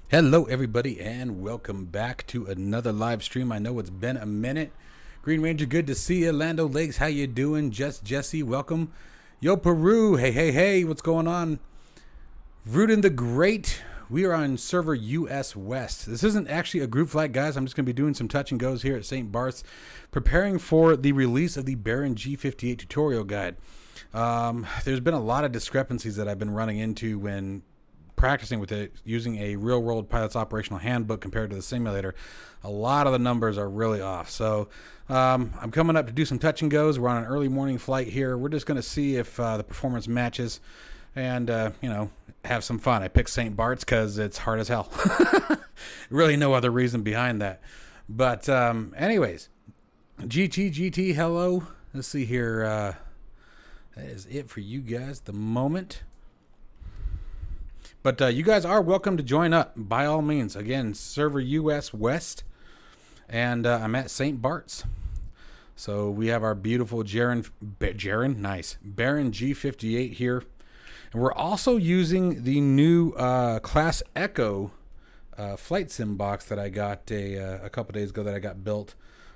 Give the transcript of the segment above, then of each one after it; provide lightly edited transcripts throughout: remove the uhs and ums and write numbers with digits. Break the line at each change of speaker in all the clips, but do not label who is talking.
Hello everybody and welcome back to another live stream. I know it's been a minute. Green Ranger, good to see you. Lando Lakes, how you doing? Jesse, welcome. Yo Peru, hey, what's going on? Rudin the Great, we are on server US West. This isn't actually a group flight, guys. I'm just going to be doing some touch and goes here at St. Barths, preparing for the release of the Baron G58 tutorial guide. There's been a lot of discrepancies that I've been running into when practicing with it using a real world pilot's operational handbook compared to the simulator. A lot of the numbers are really off. So I'm coming up to do some touch and goes. We're on an early morning flight here. We're just going to see if the performance matches and have some fun. I picked St. Bart's because it's hard as hell. Really no other reason behind that. But anyways, GT, hello. Let's see here. That is it for you guys at the moment. But you guys are welcome to join up by all means. Again, server US West, and I'm at St. Bart's. So we have our beautiful Baron G58 here, and we're also using the new Class Echo flight sim box that I got a couple days ago that I got built.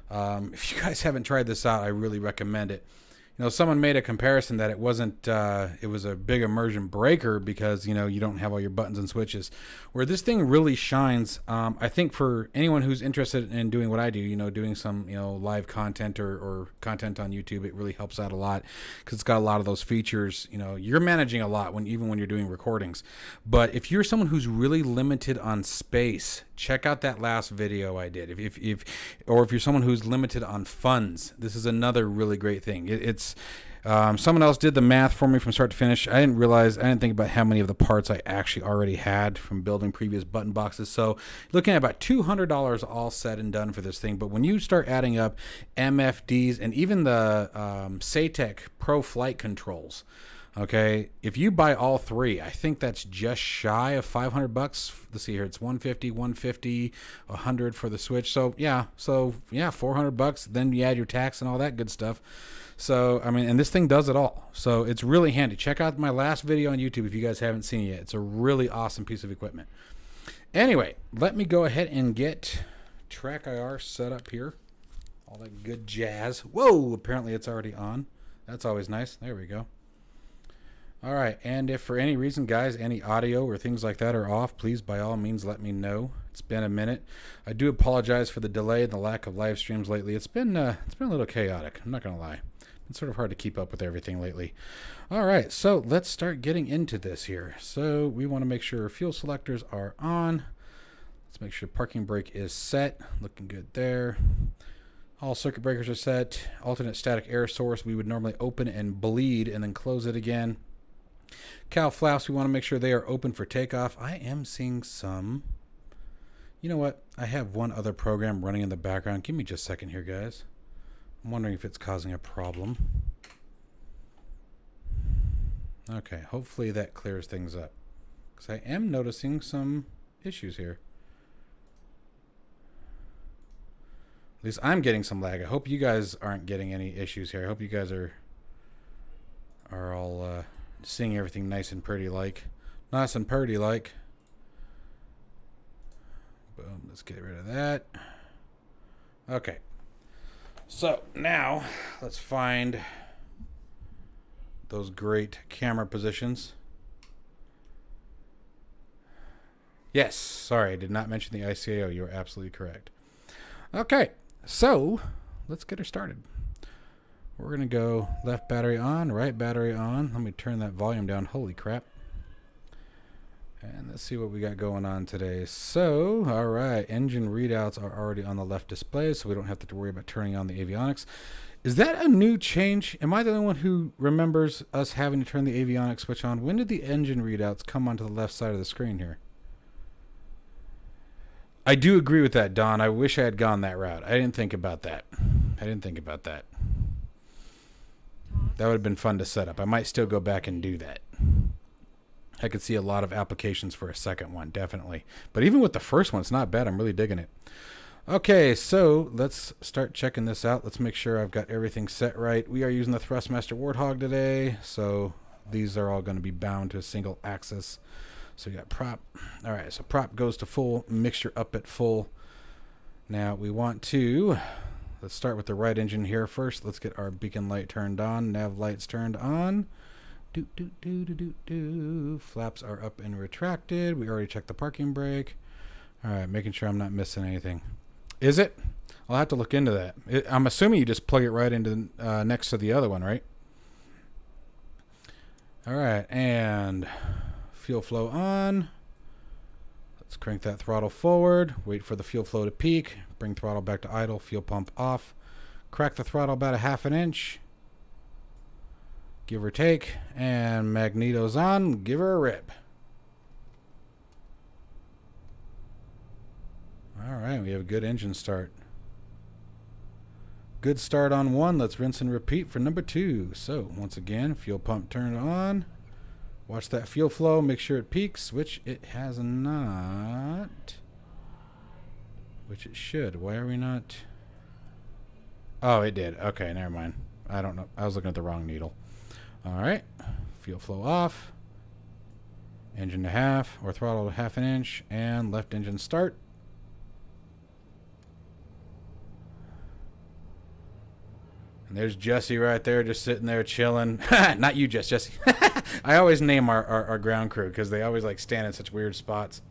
If you guys haven't tried this out, I really recommend it. You know, someone made a comparison that it wasn't, it was a big immersion breaker because, you know, you don't have all your buttons and switches. Where this thing really shines, I think for anyone who's interested in doing what I do, you know, doing some, you know, live content or content on YouTube, it really helps out a lot because it's got a lot of those features. You know, you're managing a lot even when you're doing recordings. But if you're someone who's really limited on space, check out that last video I did. If you're someone who's limited on funds, this is another really great thing. It's someone else did the math for me from start to finish. I didn't think about how many of the parts I actually already had from building previous button boxes. So looking at about $200 all said and done for this thing. But when you start adding up MFDs and even the Satec Pro flight controls, okay, if you buy all three, I think that's just shy of $500. Let's see here, it's 150, 100 for the Switch. So yeah, $400. Then you add your tax and all that good stuff. So I mean, and this thing does it all. So it's really handy. Check out my last video on YouTube if you guys haven't seen it yet. It's a really awesome piece of equipment. Anyway, let me go ahead and get Track IR set up here. All that good jazz. Whoa! Apparently it's already on. That's always nice. There we go. All right, and if for any reason, guys, any audio or things like that are off, please, by all means, let me know. It's been a minute. I do apologize for the delay and the lack of live streams lately. It's been a little chaotic. I'm not going to lie. It's sort of hard to keep up with everything lately. All right, so let's start getting into this here. So we want to make sure fuel selectors are on. Let's make sure parking brake is set. Looking good there. All circuit breakers are set. Alternate static air source we would normally open and bleed and then close it again. Cow flaps, we want to make sure they are open for takeoff. I am seeing some. You know what? I have one other program running in the background. Give me just a second here, guys. I'm wondering if it's causing a problem. Okay, hopefully that clears things up, because I am noticing some issues here. At least I'm getting some lag. I hope you guys aren't getting any issues here. I hope you guys are all seeing everything nice and pretty like. Nice and pretty like. Boom, let's get rid of that. Okay. So now let's find those great camera positions. Yes, sorry, I did not mention the ICAO. You are absolutely correct. Okay, so let's get her started. We're going to go left battery on, right battery on. Let me turn that volume down. Holy crap. And let's see what we got going on today. So, all right, engine readouts are already on the left display, so we don't have to worry about turning on the avionics. Is that a new change? Am I the only one who remembers us having to turn the avionics switch on? When did the engine readouts come onto the left side of the screen here? I do agree with that, Don. I wish I had gone that route. I didn't think about that. That would have been fun to set up. I might still go back and do that. I could see a lot of applications for a second one, definitely. But even with the first one, it's not bad. I'm really digging it. Okay, so let's start checking this out. Let's make sure I've got everything set right. We are using the Thrustmaster Warthog today, so these are all going to be bound to a single axis. So we got prop. All right, so prop goes to full, mixture up at full. Now we want to, let's start with the right engine here first. Let's get our beacon light turned on, nav lights turned on. Flaps are up and retracted. We already checked the parking brake. All right, making sure I'm not missing anything. Is it? I'll have to look into that. I'm assuming you just plug it right into next to the other one, right? All right, and fuel flow on. Let's crank that throttle forward. Wait for the fuel flow to peak. Bring throttle back to idle. Fuel pump off. Crack the throttle about a ½ an inch. Give or take. And magneto's on. Give her a rip. All right, we have a good engine start. Good start on 1. Let's rinse and repeat for number 2. So, once again, fuel pump turned on. Watch that fuel flow. Make sure it peaks, which it has not. Which it should. Why are we not? Oh, it did. Okay, never mind. I don't know. I was looking at the wrong needle. All right. Fuel flow off. Engine to half, or throttle to ½ an inch. And left engine start. And there's Jesse right there, just sitting there chilling. Not you, Jesse. I always name our ground crew because they always like stand in such weird spots.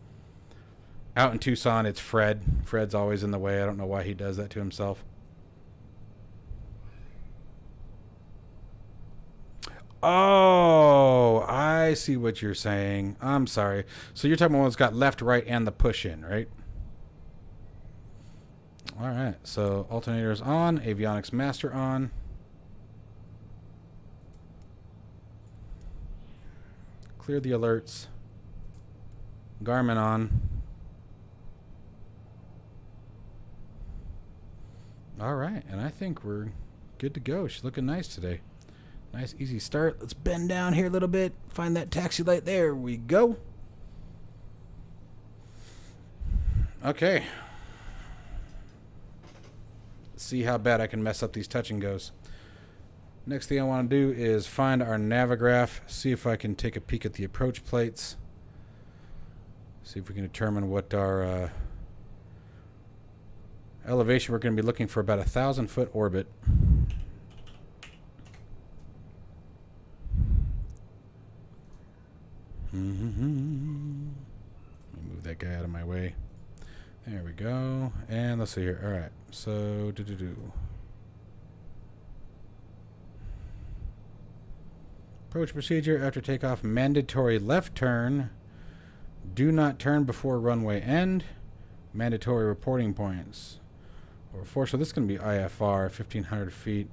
Out in Tucson, it's Fred. Fred's always in the way. I don't know why he does that to himself. Oh, I see what you're saying. I'm sorry. So you're talking about one that's got left, right, and the push in, right? All right, so alternators on, avionics master on. Clear the alerts. Garmin on. All right, and I think we're good to go. She's looking nice today. Nice, easy start. Let's bend down here a little bit. Find that taxi light. There we go. Okay. See how bad I can mess up these touch and goes. Next thing I want to do is find our navigraph, see if I can take a peek at the approach plates, see if we can determine what our elevation. We're going to be looking for about 1,000-foot orbit. Let me move that guy out of my way. There we go. And let's see here. All right. So, approach procedure after takeoff. Mandatory left turn. Do not turn before runway end. Mandatory reporting points. Or 4. So this is going to be IFR, 1,500 feet.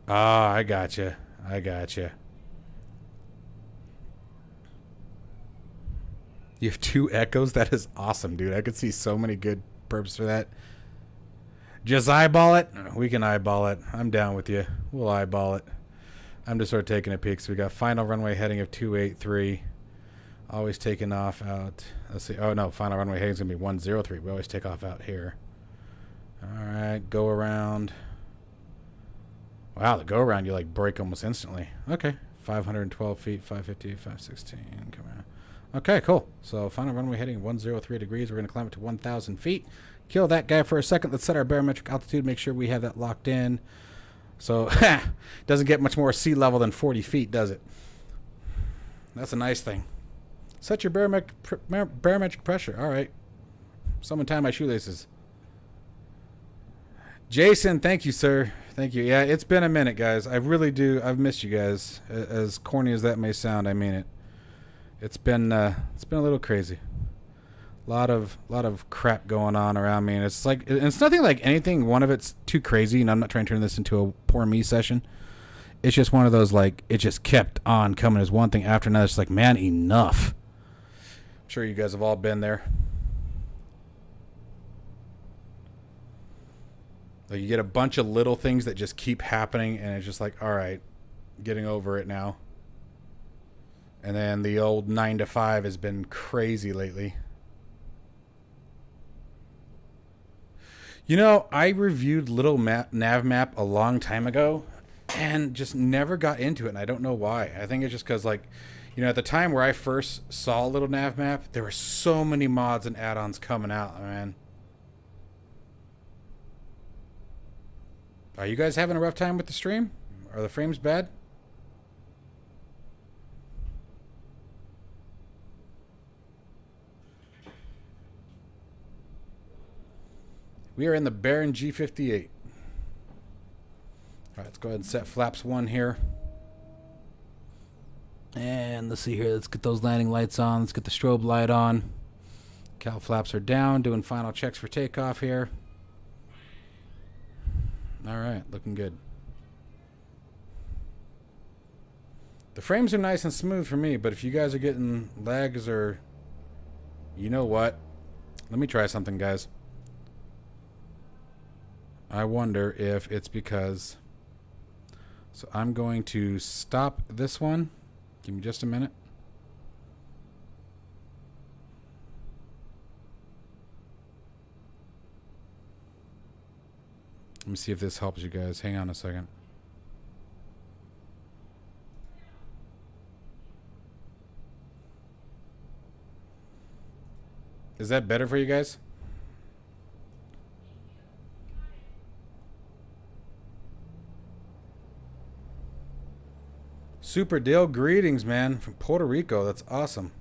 Ah, I gotcha. I gotcha. You have 2 echoes? That is awesome, dude. I could see so many good purposes for that. Just eyeball it? We can eyeball it. I'm down with you. We'll eyeball it. I'm just sort of taking a peek. So we got final runway heading of 283. Always taking off out. Let's see. Oh, no. Final runway heading is going to be 103. We always take off out here. All right. Go around. Wow, the go around, you like break almost instantly. Okay. 512 feet, 550, 516. Come on. Okay, cool. So final runway heading 103 degrees. We're going to climb it to 1,000 feet. Kill that guy for a second. Let's set our barometric altitude. Make sure we have that locked in. So, doesn't get much more sea level than 40 feet, does it? That's a nice thing. Set your barometric pressure. All right. Someone tie my shoelaces. Jason, thank you, sir. Thank you. Yeah, it's been a minute, guys. I really do. I've missed you guys. As corny as that may sound, I mean it. It's been a little crazy. A lot of crap going on around me, and it's like it's nothing like anything. One of it's too crazy, and I'm not trying to turn this into a poor me session. It's just one of those like it just kept on coming as one thing after another. It's like, man, enough. I'm sure you guys have all been there. Like you get a bunch of little things that just keep happening, and it's just like, all right, getting over it now. And then the old 9 to 5 has been crazy lately. You know, I reviewed Little Nav Map a long time ago and just never got into it, and I don't know why. I think it's just because, like, you know, at the time where I first saw Little Nav Map, there were so many mods and add-ons coming out, man. Are you guys having a rough time with the stream? Are the frames bad? We are in the Baron G58. All right, let's go ahead and set flaps 1 here. And let's see here. Let's get those landing lights on. Let's get the strobe light on. Cowl flaps are down. Doing final checks for takeoff here. All right, looking good. The frames are nice and smooth for me, but if you guys are getting lags or... You know what? Let me try something, guys. I wonder if it's because... So I'm going to stop this one. Give me just a minute. Let me see if this helps you guys. Hang on a second. Is that better for you guys? Super Dale, greetings, man, from Puerto Rico. That's awesome.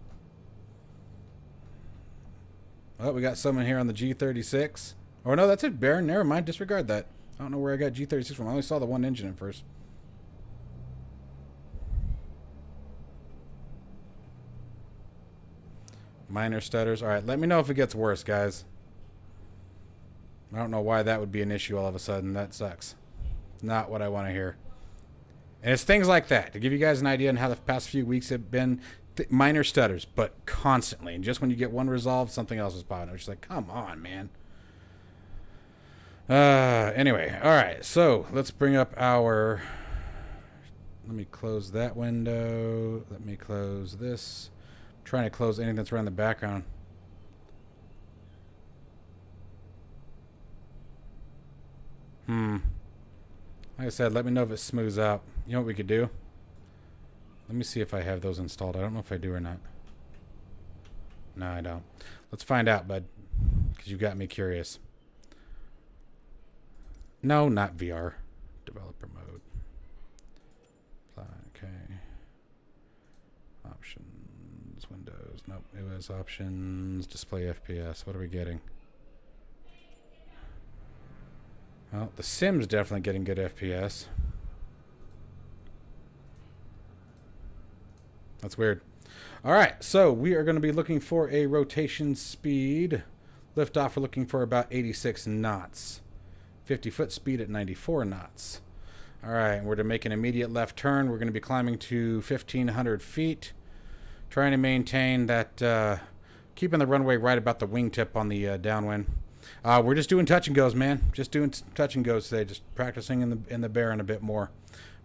Oh, we got someone here on the G36. Oh, no, that's it, Baron. Never mind. Disregard that. I don't know where I got G36 from. I only saw the one engine at first. Minor stutters. All right, let me know if it gets worse, guys. I don't know why that would be an issue all of a sudden. That sucks. Not what I want to hear. And it's things like that, to give you guys an idea on how the past few weeks have been. Minor stutters, but constantly. And just when you get one resolved, something else is popping. It's just like, come on, man. Anyway, all right. So let's bring up our... Let me close that window. Let me close this. I'm trying to close anything that's around the background. Like I said, let me know if it smooths out. You know what we could do? Let me see if I have those installed. I don't know if I do or not. No, I don't. Let's find out, bud. Because you got me curious. No, not VR. Developer mode. Okay. Options. Windows. Nope. It was options. Display FPS. What are we getting? Well, the sim's definitely getting good FPS. That's weird. All right, so we are going to be looking for a rotation speed. Liftoff, we're looking for about 86 knots. 50-foot speed at 94 knots. All right, we're to make an immediate left turn. We're going to be climbing to 1,500 feet. Trying to maintain that, keeping the runway right about the wingtip on the downwind. We're just doing touch and goes, man. Just doing touch and goes today. Just practicing in the Baron a bit more.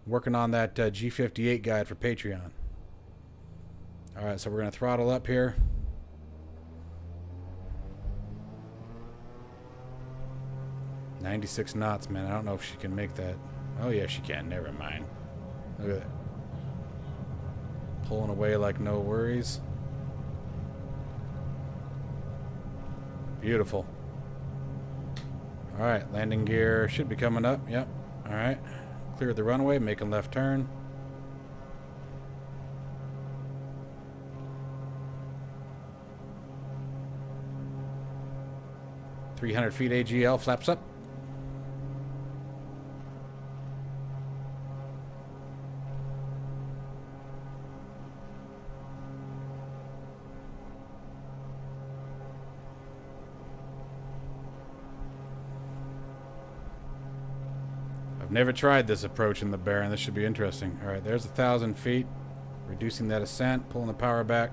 Working on that G58 guide for Patreon. All right, so we're going to throttle up here. "96 knots, man. I don't know if she can make that. Oh, yeah, she can. Never mind. Look at that. Pulling away like no worries. Beautiful. All right, landing gear should be coming up. Yep. All right. Clear the runway, make a left turn. "300 feet AGL, flaps up. I've never tried this approach in the Baron. This should be interesting. All right, there's 1,000 feet. Reducing that ascent, pulling the power back.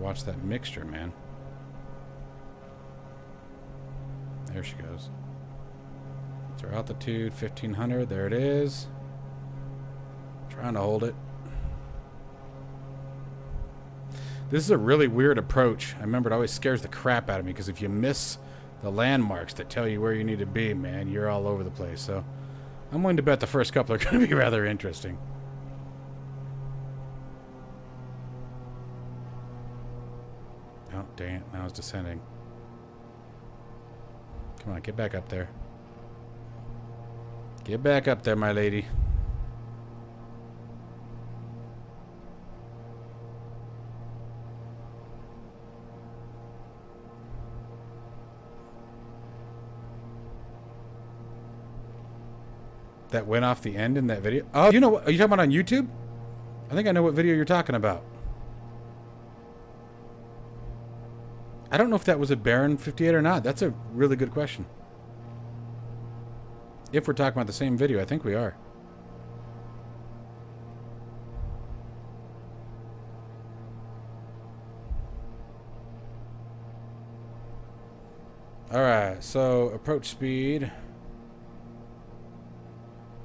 watch that mixture, man. There she goes. It's her altitude, 1500. There it is. Trying to hold it. This is a really weird approach. I remember it always scares the crap out of me because if you miss the landmarks that tell you where you need to be, man, you're all over the place. So I'm willing to bet the first couple are going to be rather interesting. Oh, dang it. Now it's descending. Come on, get back up there. Get back up there, my lady. That went off the end in that video? Oh, you know what? Are you talking about on YouTube? I think I know what video you're talking about. I don't know if that was a Baron 58 or not. That's a really good question. If we're talking about the same video, I think we are. Alright, so approach speed.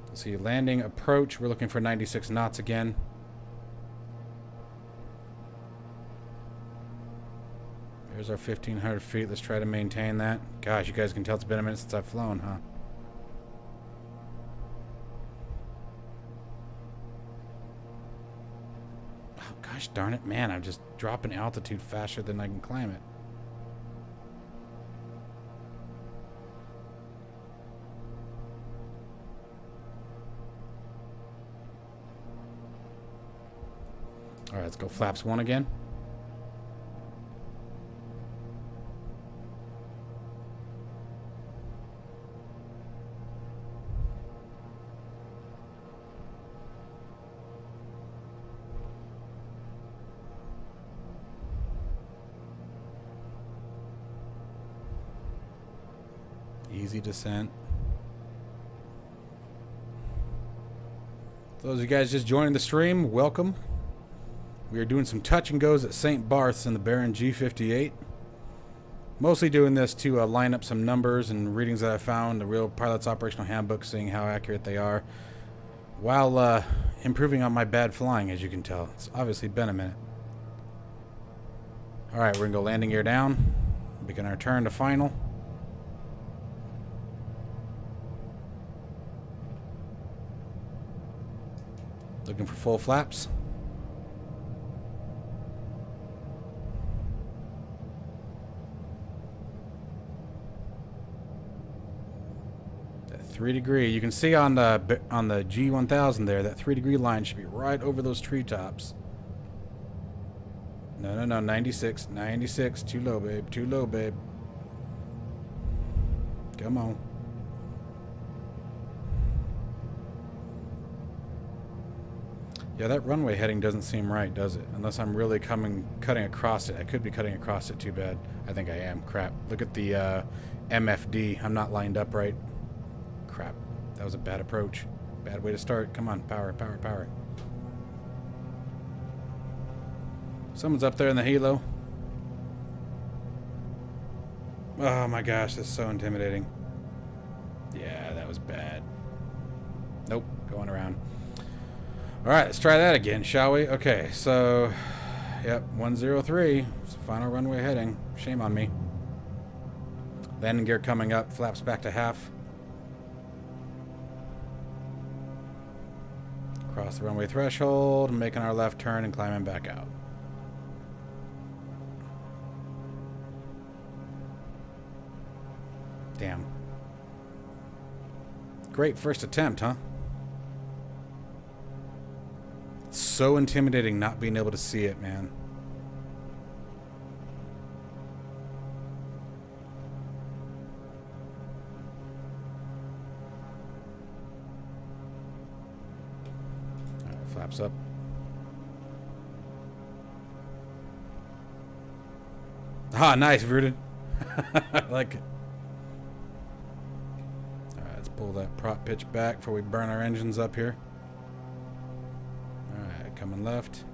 Let's see, landing approach. We're looking for 96 knots again. There's our 1,500 feet. Let's try to maintain that. Gosh, you guys can tell it's been a minute since I've flown, huh? Oh, gosh darn it. Man, I'm just dropping altitude faster than I can climb it. Alright, let's go flaps 1 again. Easy descent. Those of you guys just joining the stream, welcome. We are doing some touch and goes at St. Barths in the Baron G58. Mostly doing this to line up some numbers and readings that I found, the real pilot's operational handbook, seeing how accurate they are, while improving on my bad flying, as you can tell. It's obviously been a minute. Alright, we're going to go landing gear down, begin our turn to final. Looking for full flaps. That 3 degree. You can see on the G1000 there, that 3 degree line should be right over those treetops. No, 96, 96. Too low, babe. Too low, babe. Come on. Yeah, that runway heading doesn't seem right, does it? Unless I'm really cutting across it. I could be cutting across it too bad. I think I am. Crap. Look at the MFD. I'm not lined up right. Crap. That was a bad approach. Bad way to start. Come on. Power, power, power. Someone's up there in the helo. Oh my gosh, that's so intimidating. Yeah, that was bad. Nope. Going around. Alright, let's try that again, shall we? Okay, so, yep, 103. It's the final runway heading. Shame on me. Landing gear coming up, flaps back to half. Cross the runway threshold, making our left turn and climbing back out. Damn. Great first attempt, huh? So intimidating not being able to see it, man. All right, flaps up. Ah, nice, Rooted. I like it. All right, let's pull that prop pitch back before we burn our engines up here. Coming left.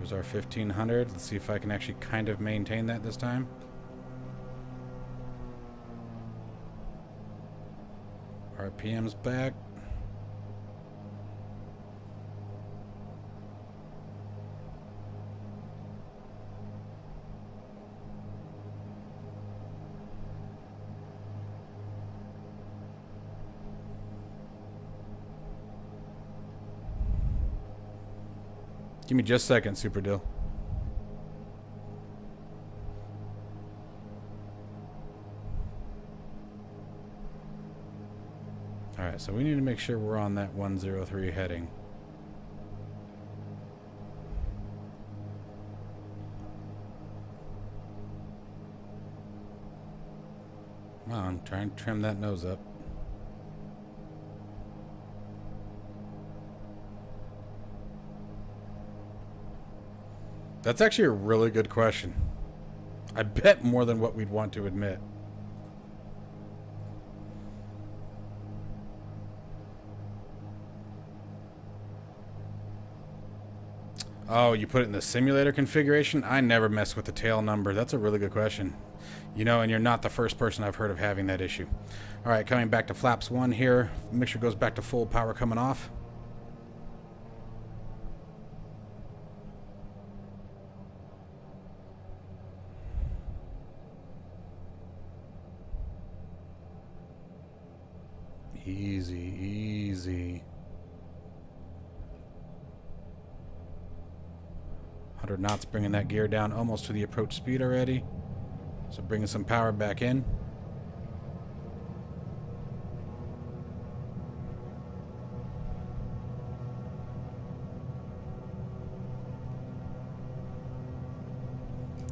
There's our 1500. Let's see if I can actually kind of maintain that this time. RPM's back. Give me just a second, Super Dill. Alright, so we need to make sure we're on that 103 heading. Come on, try and trim that nose up. That's actually a really good question. I bet more than what we'd want to admit. Oh, you put it in the simulator configuration? I never mess with the tail number. That's a really good question. You know, and you're not the first person I've heard of having that issue. All right, coming back to flaps 1 here. Make sure it goes back to full power coming off. Easy, easy. 100 knots, bringing that gear down almost to the approach speed already. So bringing some power back in.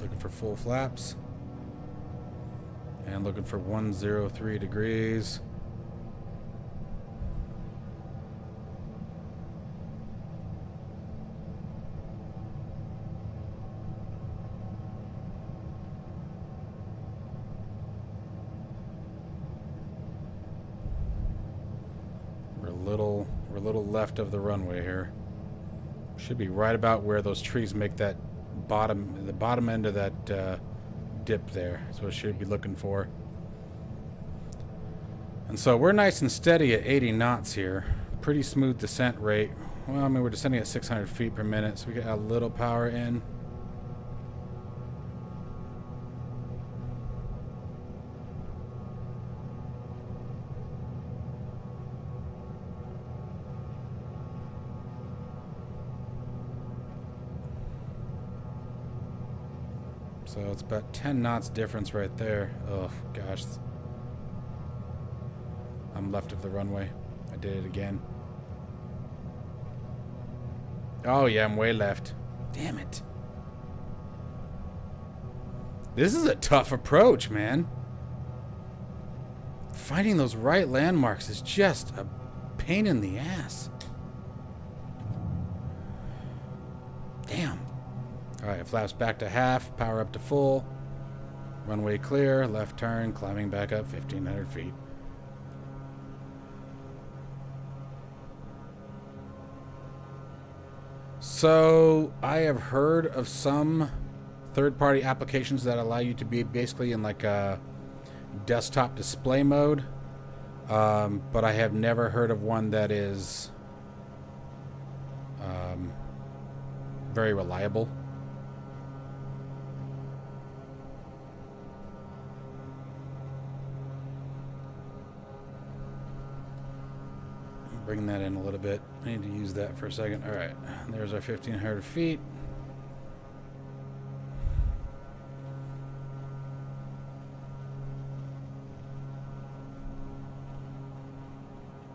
Looking for full flaps. And looking for 103 degrees. We're a little left of the runway here. Should be right about where those trees make that the bottom end of that dip there. So it should be looking for. And so we're nice and steady at 80 knots here. Pretty smooth descent rate. Well, I mean, we're descending at 600 feet per minute, so we got a little power in. So it's about 10 knots difference right there. Oh, gosh. I'm left of the runway. I did it again. Oh, yeah, I'm way left. Damn it. This is a tough approach, man. Finding those right landmarks is just a pain in the ass. Damn. Alright, flaps back to half, power up to full. Runway clear, left turn, climbing back up 1,500 feet. So, I have heard of some third-party applications that allow you to be basically in like a desktop display mode. But I have never heard of one that is very reliable. Bring that in a little bit. I need to use that for a second. All right, there's our 1,500 feet.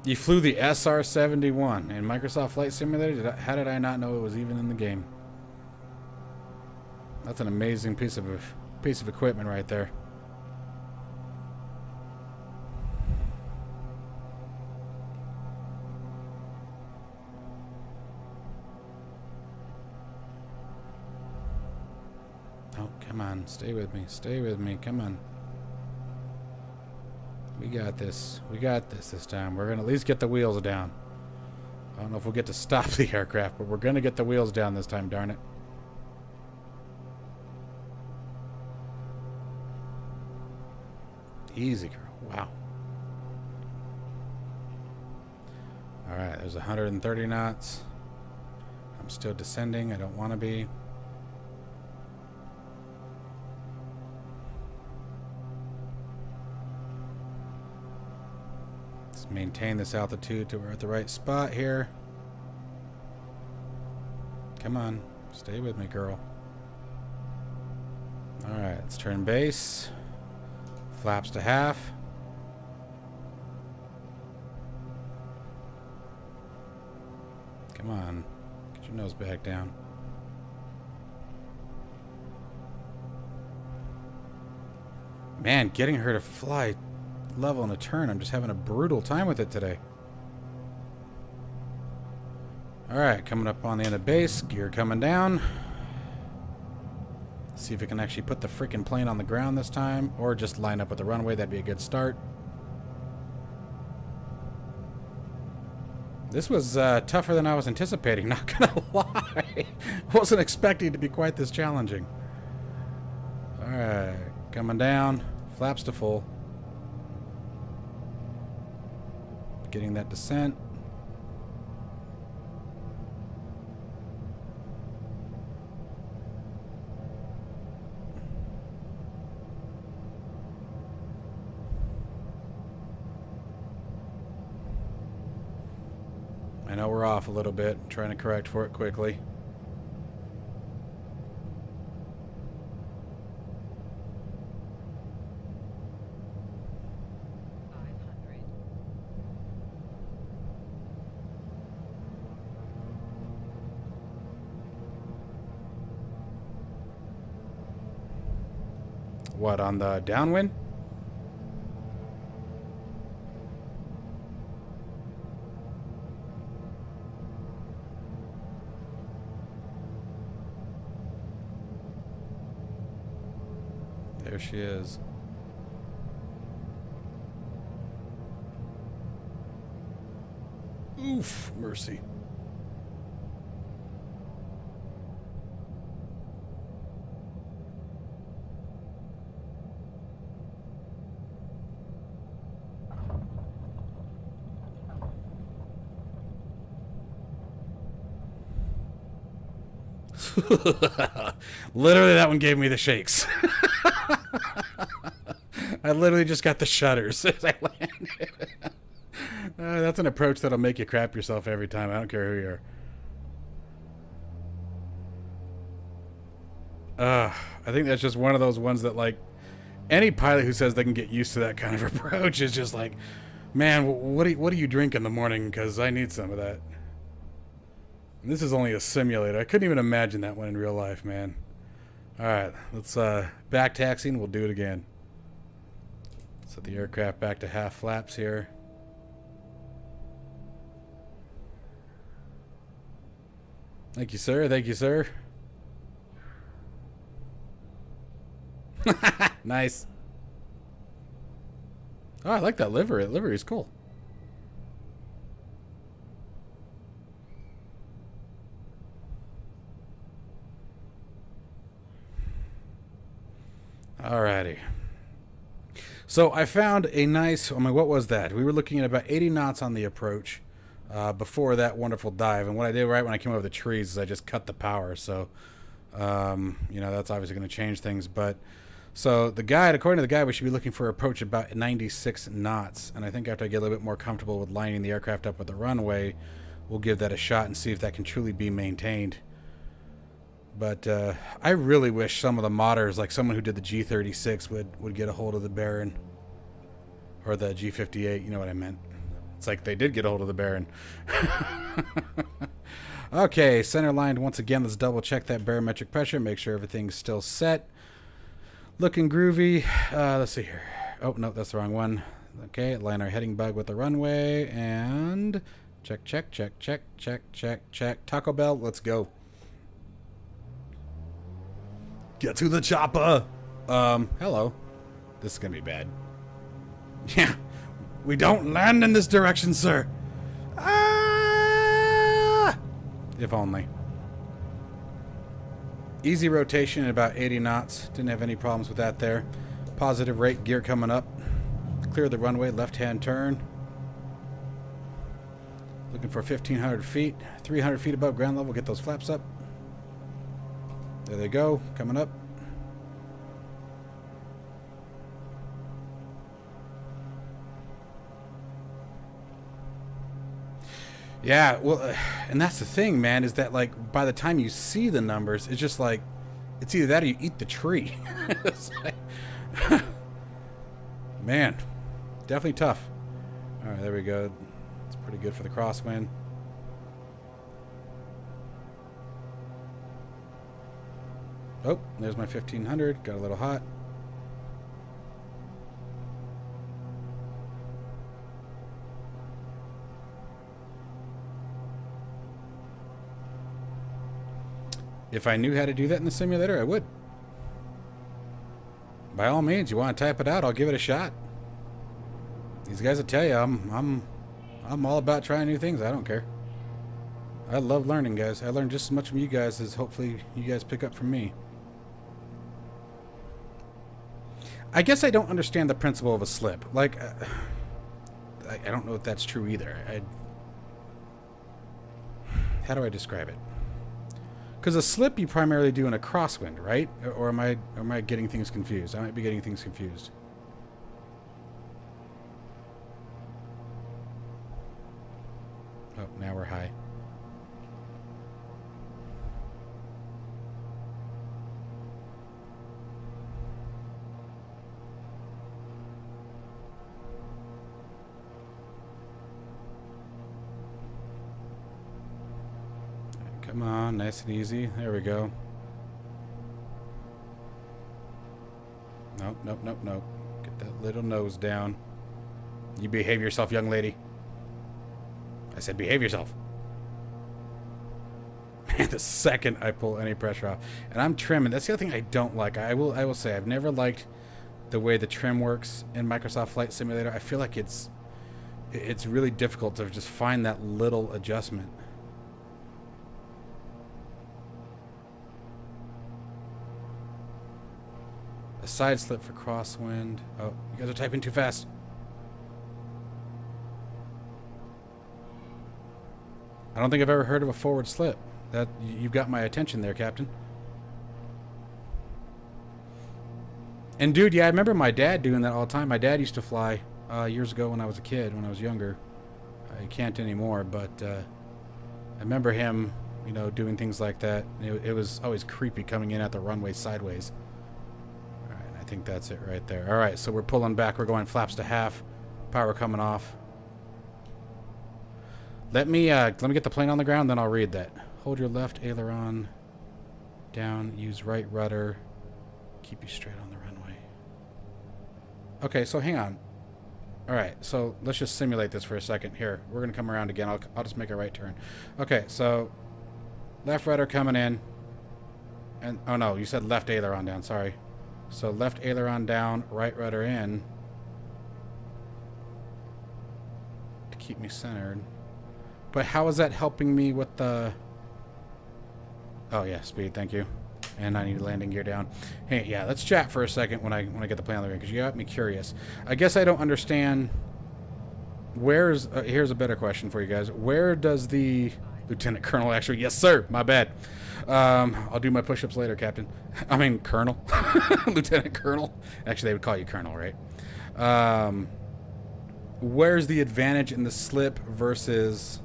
You flew the SR-71 in Microsoft Flight Simulator? How did I not know it was even in the game? That's an amazing piece of equipment right there. Oh, come on. Stay with me. Stay with me. Come on. We got this. We got this time. We're going to at least get the wheels down. I don't know if we'll get to stop the aircraft, but we're going to get the wheels down this time, darn it. Easy, girl. Wow. Alright, there's 130 knots. I'm still descending. I don't want to be. Let's maintain this altitude till we're at the right spot here. Come on. Stay with me, girl. Alright, let's turn base. Flaps to half. Come on. Get your nose back down. Man, getting her to fly level in a turn, I'm just having a brutal time with it today. Alright, coming up on the end of base. Gear coming down. See if we can actually put the freaking plane on the ground this time, or just line up with the runway. That'd be a good start. This was tougher than I was anticipating, not gonna lie. Wasn't expecting it to be quite this challenging. Alright, coming down. Flaps to full. Getting that descent. I know we're off a little bit. I'm trying to correct for it quickly. What, on the downwind? There she is. Oof, mercy. Literally, that one gave me the shakes. I literally just got the shudders as I landed. That's an approach that'll make you crap yourself every time. I don't care who you are. I think that's just one of those ones that, like, any pilot who says they can get used to that kind of approach is just like, man, what do you drink in the morning? Because I need some of that. And this is only a simulator. I couldn't even imagine that one in real life, man. All right, let's back taxiing. We'll do it again. Set the aircraft back to half flaps here. Thank you, sir. Thank you, sir. Nice. Oh, I like that livery. That livery is cool. Alrighty. So I found a nice, I mean, what was that? We were looking at about 80 knots on the approach before that wonderful dive. And what I did right when I came over the trees is I just cut the power. So, you know, that's obviously going to change things. But so the guide, according to the guide, we should be looking for an approach about 96 knots. And I think after I get a little bit more comfortable with lining the aircraft up with the runway, we'll give that a shot and see if that can truly be maintained. But I really wish some of the modders, like someone who did the G36, would get a hold of the Baron. Or the G58, you know what I meant. It's like they did get a hold of the Baron. Okay, center line once again. Let's double check that barometric pressure. Make sure everything's still set. Looking groovy. Let's see here. Oh, no, that's the wrong one. Okay, line our heading bug with the runway. And check, check, check, check, check, check, check. Taco Bell, let's go. Get to the chopper. Hello. This is gonna be bad. Yeah. We don't land in this direction, sir. Ah! If only. Easy rotation at about 80 knots. Didn't have any problems with that there. Positive rate gear coming up. clear the runway, left-hand turn. Looking for 1,500 feet, 300 feet above ground level. Get those flaps up. There they go, coming up. Yeah, well, and that's the thing, man, is that, like, by the time you see the numbers, it's just like, it's either that or you eat the tree. It's like, man, definitely tough. All right, there we go. It's pretty good for the crosswind. Oh, there's my 1,500. Got a little hot. If I knew how to do that in the simulator, I would. By all means, you want to type it out, I'll give it a shot. These guys will tell you I'm all about trying new things. I don't care. I love learning, guys. I learn just as much from you guys as hopefully you guys pick up from me. I guess I don't understand the principle of a slip. Like, I don't know if that's true either. How do I describe it? Because a slip you primarily do in a crosswind, right? Or am I getting things confused? I might be getting things confused. Oh, now we're high. Come on, nice and easy. There we go. Nope, nope, nope, nope. Get that little nose down. You behave yourself, young lady. I said behave yourself. Man, the second I pull any pressure off. And I'm trimming. That's the other thing I don't like. I will say I've never liked the way the trim works in Microsoft Flight Simulator. I feel like it's really difficult to just find that little adjustment. A side slip for crosswind. Oh, you guys are typing too fast. I don't think I've ever heard of a forward slip. That you've got my attention there, Captain. And dude, yeah, I remember my dad doing that all the time. My dad used to fly years ago when I was a kid, when I was younger. I can't anymore, but I remember him, you know, doing things like that. It was always creepy coming in at the runway sideways. All right, I think that's it right there. All right, so we're pulling back. We're going flaps to half. Power coming off. Let me get the plane on the ground, then I'll read that. Hold your left aileron down. Use right rudder. Keep you straight on the runway. Okay, so hang on. All right, so let's just simulate this for a second. Here, we're gonna come around again. I'll just make a right turn. Okay, so left rudder coming in, and oh no, you said left aileron down. Sorry. So left aileron down, right rudder in to keep me centered. But how is that helping me with the? Oh yeah, speed. Thank you. And I need landing gear down. Hey, yeah, let's chat for a second when I get the plane on the ground, because you got me curious. I guess I don't understand. Where's here's a better question for you guys. Where does the Lieutenant Colonel actually? Yes, sir. My bad. I'll do my push-ups later, Captain. I mean, Colonel, Lieutenant Colonel. Actually, they would call you Colonel, right? Where's the advantage in the slip versus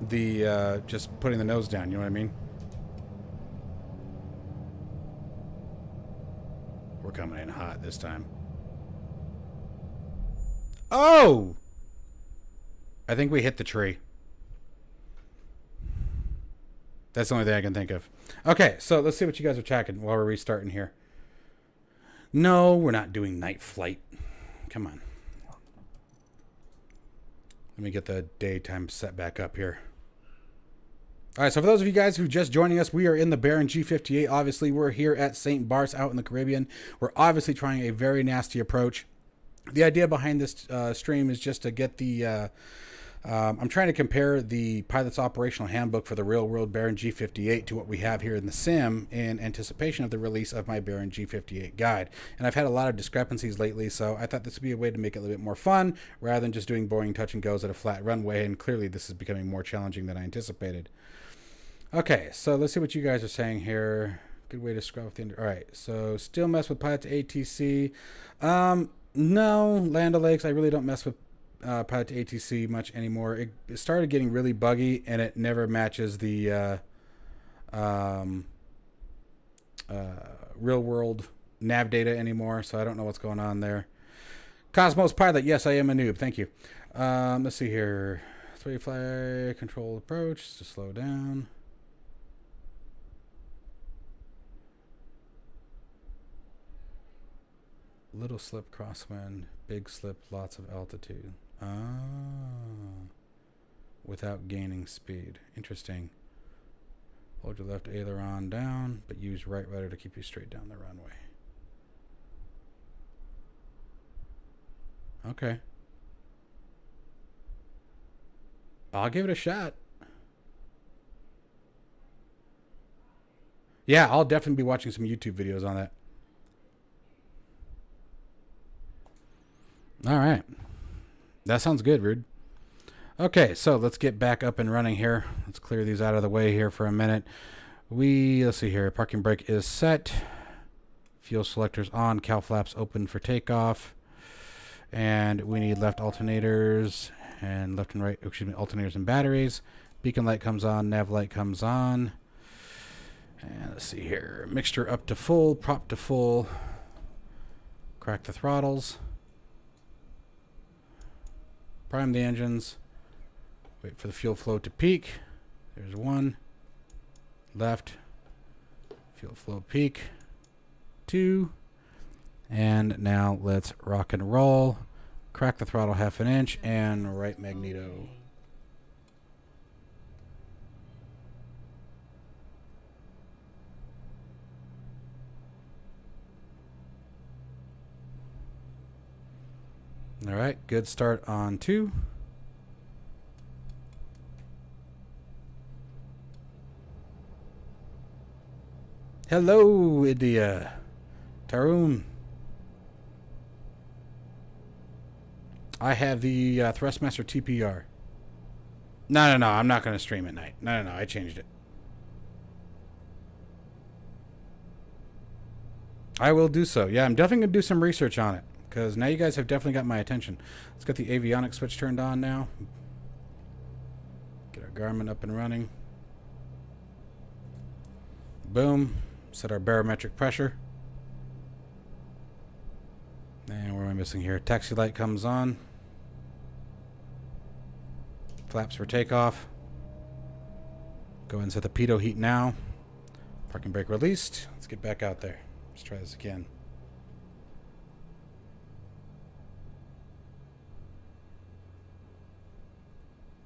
the just putting the nose down? You know what I mean? We're coming in hot this time. Oh! I think we hit the tree. That's the only thing I can think of. Okay, so let's see what you guys are tracking while we're restarting here. No, we're not doing night flight. Come on. Let me get the daytime set back up here. All right, so for those of you guys who are just joining us, we are in the Baron G58. Obviously, we're here at St. Barths out in the Caribbean. We're obviously trying a very nasty approach. The idea behind this stream is just to get the I'm trying to compare the pilot's operational handbook for the real-world Baron G58 to what we have here in the sim in anticipation of the release of my Baron G58 guide. And I've had a lot of discrepancies lately, so I thought this would be a way to make it a little bit more fun rather than just doing boring touch and goes at a flat runway, and clearly this is becoming more challenging than I anticipated. Okay, so let's see what you guys are saying here. Good way to scrub off the end. All right, so still mess with pilot to ATC. No, Land O'Lakes, I really don't mess with pilot to ATC much anymore. It started getting really buggy, and it never matches the real world nav data anymore, so I don't know what's going on there. Cosmos Pilot, yes, I am a noob. Thank you. Let's see here. 3 fly control approach to slow down. Little slip, crosswind, big slip, lots of altitude. Without gaining speed. Interesting. Hold your left aileron down, but use right rudder to keep you straight down the runway. Okay. I'll give it a shot. Yeah, I'll definitely be watching some YouTube videos on that. All right. That sounds good, Rude. Okay, so let's get back up and running here. Let's clear these out of the way here for a minute. Let's see here. Parking brake is set. Fuel selectors on. Cowl flaps open for takeoff. And we need left alternators and left and right, alternators and batteries. Beacon light comes on. Nav light comes on. And let's see here. Mixture up to full. Prop to full. Crack the throttles. Prime the engines. Wait for the fuel flow to peak. There's one. Left. Fuel flow peak. 2. And now let's rock and roll. Crack the throttle 1/2 inch and right magneto. All right, good start on 2. Hello, India. Tarun. I have the Thrustmaster TPR. No, I'm not going to stream at night. No, I changed it. I will do so. Yeah, I'm definitely going to do some research on it, because now you guys have definitely got my attention. Let's get the avionics switch turned on now. Get our Garmin up and running. Boom. Set our barometric pressure. And what am I missing here? Taxi light comes on. Flaps for takeoff. Go ahead and set the pitot heat now. Parking brake released. Let's get back out there. Let's try this again.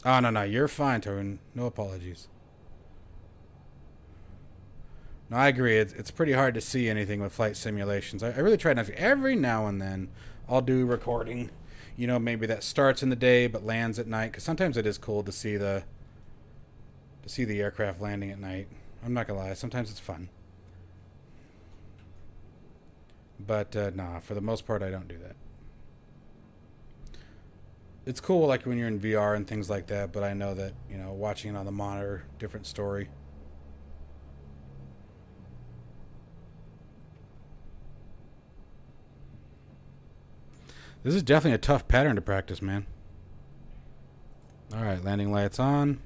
Oh, no, you're fine, Tarun. No apologies. No, I agree. It's pretty hard to see anything with flight simulations. I really try not to. Every now and then, I'll do recording. You know, maybe that starts in the day but lands at night. Because sometimes it is cool to see the aircraft landing at night. I'm not gonna lie. Sometimes it's fun. But nah, for the most part, I don't do that. It's cool, like when you're in VR and things like that. But I know that, you know, watching it on the monitor, different story. This is definitely a tough pattern to practice, man. Alright, landing lights on.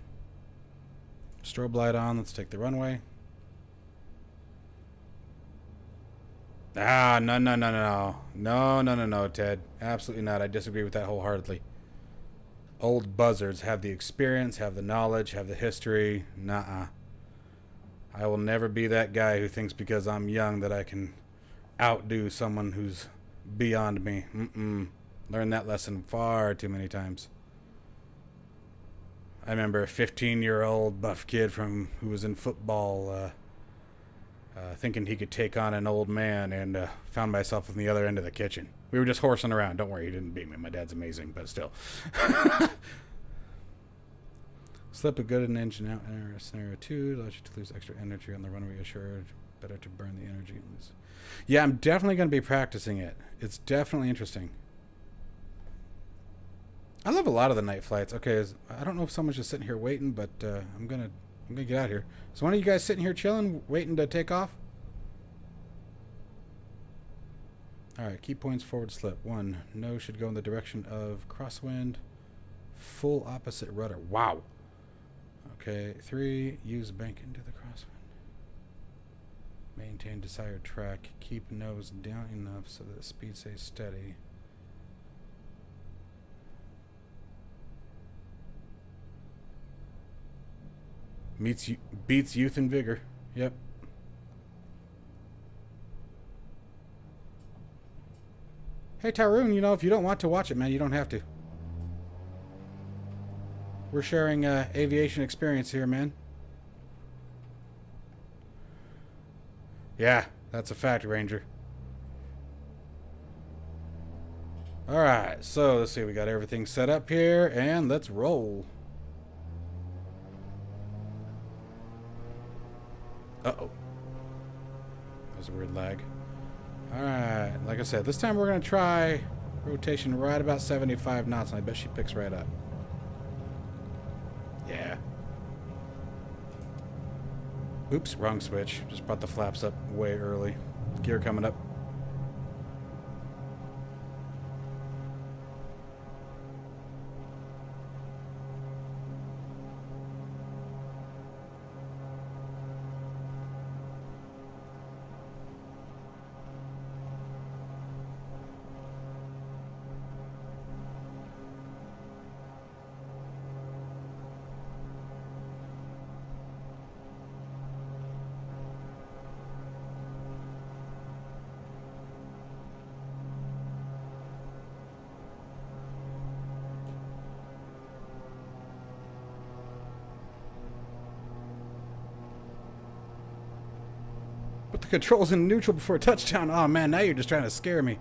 Strobe light on. Let's take the runway. Ah, no. No, Ted. Absolutely not. I disagree with that wholeheartedly. Old buzzards have the experience, have the knowledge, have the history. Nuh-uh. I will never be that guy who thinks because I'm young that I can outdo someone who's beyond me. Learned that lesson far too many times. I remember a 15-year-old buff kid who was in football thinking he could take on an old man, and found myself on the other end of the kitchen. We were just horsing around. Don't worry, he didn't beat me. My dad's amazing, but still. Slip a good in engine out in scenario 2 allows you to lose extra energy on the runway assured. Better to burn the energy and lose. Yeah, I'm definitely going to be practicing it. It's definitely interesting. I love a lot of the night flights. Okay, I don't know if someone's just sitting here waiting, but I'm gonna get out of here. So one of you guys sitting here chilling, waiting to take off? All right, key points forward slip. 1, nose should go in the direction of crosswind. Full opposite rudder. Wow. Okay, 3, use bank into the crosswind. Maintain desired track. Keep nose down enough so that the speed stays steady. Beats youth and vigor. Yep. Hey, Tarun, you know, if you don't want to watch it, man, you don't have to. We're sharing aviation experience here, man. Yeah, that's a fact, Ranger. All right, so let's see. We got everything set up here, and let's roll. Uh-oh. That was a weird lag. All right, like I said, this time we're going to try rotation right about 75 knots, and I bet she picks right up. Yeah. Oops, wrong switch. Just brought the flaps up way early. Gear coming up. Put the controls in neutral before touchdown. Oh, man, now you're just trying to scare me.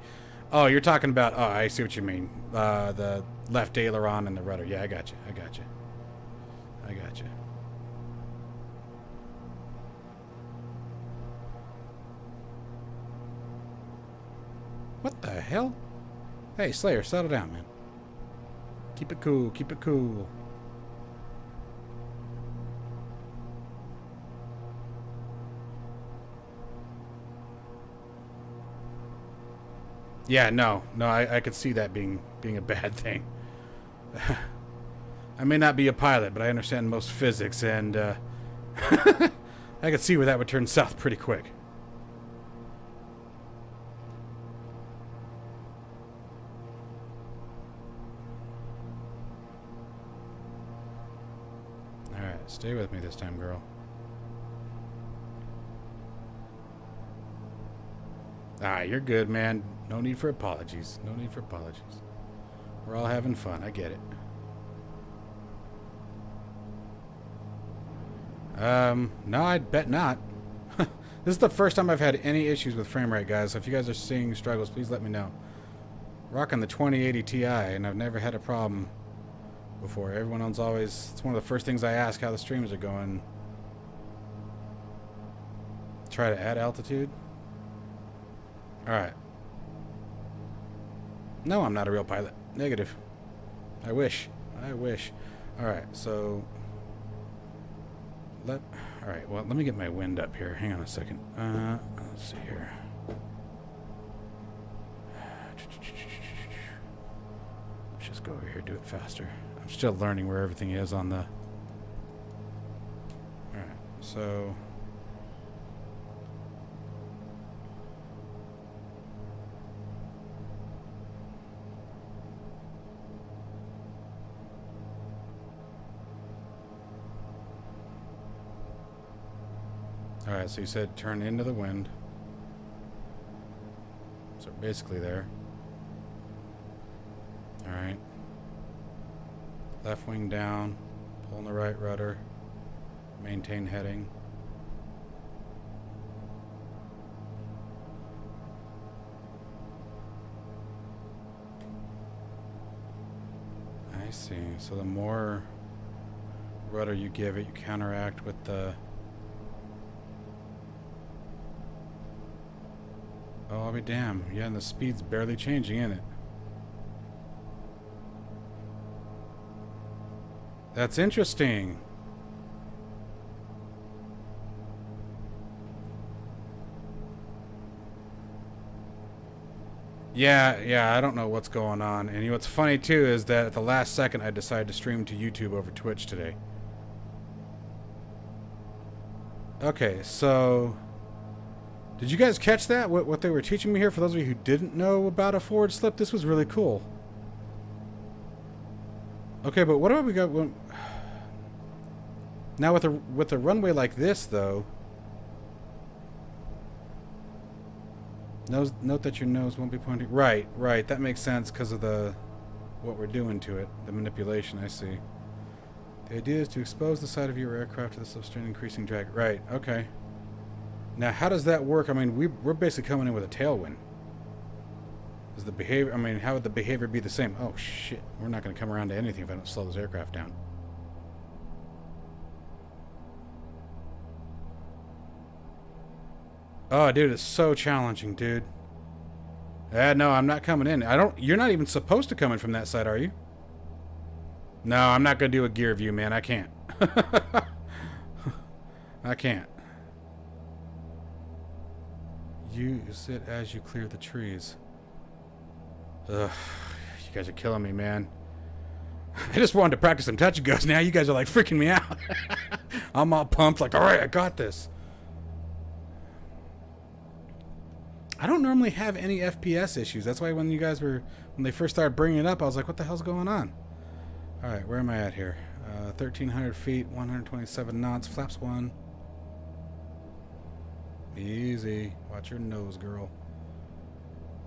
Oh, you're talking about... Oh, I see what you mean. The left aileron and the rudder. Yeah, I got you. I got you. I got you. What the hell? Hey, Slayer, settle down, man. Keep it cool. Keep it cool. Yeah, no, I could see that being a bad thing. I may not be a pilot, but I understand most physics, and I could see where that would turn south pretty quick. All right, stay with me this time, girl. Ah, you're good, man. No need for apologies. No need for apologies. We're all having fun. I get it. No, I'd bet not. This is the first time I've had any issues with frame rate, guys. So if you guys are seeing struggles, please let me know. Rocking the 2080 Ti, and I've never had a problem before. Everyone else always... It's one of the first things I ask how the streams are going. Try to add altitude. Alright. No, I'm not a real pilot. Negative. I wish. I wish. Alright, so... Alright, well, let me get my wind up here. Hang on a second. Let's see here. Let's just go over here, do it faster. I'm still learning where everything is on the... Alright, so... Alright, so you said turn into the wind. So basically there. Alright. Left wing down. Pulling the right rudder. Maintain heading. I see. So the more rudder you give it, you counteract with the... Oh, I'll be damned. Yeah, and the speed's barely changing, isn't it? That's interesting. Yeah, I don't know what's going on. And you know what's funny too is that at the last second I decided to stream to YouTube over Twitch today. Okay, so did you guys catch that? What they were teaching me here? For those of you who didn't know about a forward slip, this was really cool. Okay, but what about we got when... Now with a runway like this though, note that your nose won't be pointing. Right. That makes sense because of what we're doing to it, the manipulation. I see. The idea is to expose the side of your aircraft to the slipstream, increasing drag. Right. Okay. Now, how does that work? I mean, we're basically coming in with a tailwind. Is the behavior? I mean, how would the behavior be the same? Oh shit! We're not going to come around to anything if I don't slow this aircraft down. Oh, dude, it's so challenging, dude. No, I'm not coming in. You're not even supposed to come in from that side, are you? No, I'm not going to do a gear view, man. I can't. I can't. Use it as you clear the trees. Ugh, you guys are killing me, man. I just wanted to practice some touch and goes. Now you guys are like freaking me out. I'm all pumped, like, all right, I got this. I don't normally have any FPS issues. That's why when they first started bringing it up, I was like, what the hell's going on? All right, where am I at here? 1,300 feet, 127 knots, flaps 1. Easy. Watch your nose, girl.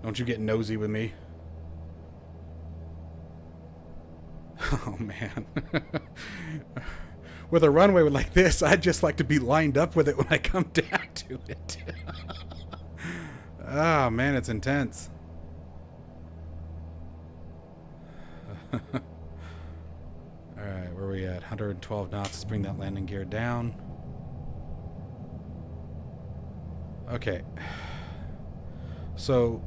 Don't you get nosy with me. Oh, man. With a runway like this, I'd just like to be lined up with it when I come down to it. Oh, man, it's intense. Alright, where are we at? 112 knots. Let's bring that landing gear down. Okay. So,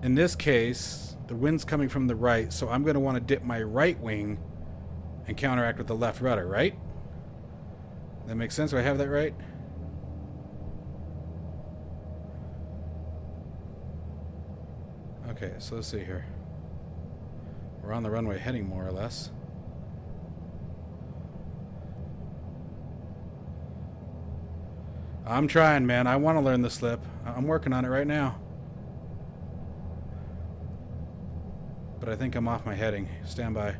in this case, the wind's coming from the right, so I'm going to want to dip my right wing and counteract with the left rudder, right? That makes sense? Do I have that right? Okay, so let's see here. We're on the runway heading more or less. I'm trying, man. I want to learn the slip. I'm working on it right now. But I think I'm off my heading. Stand by.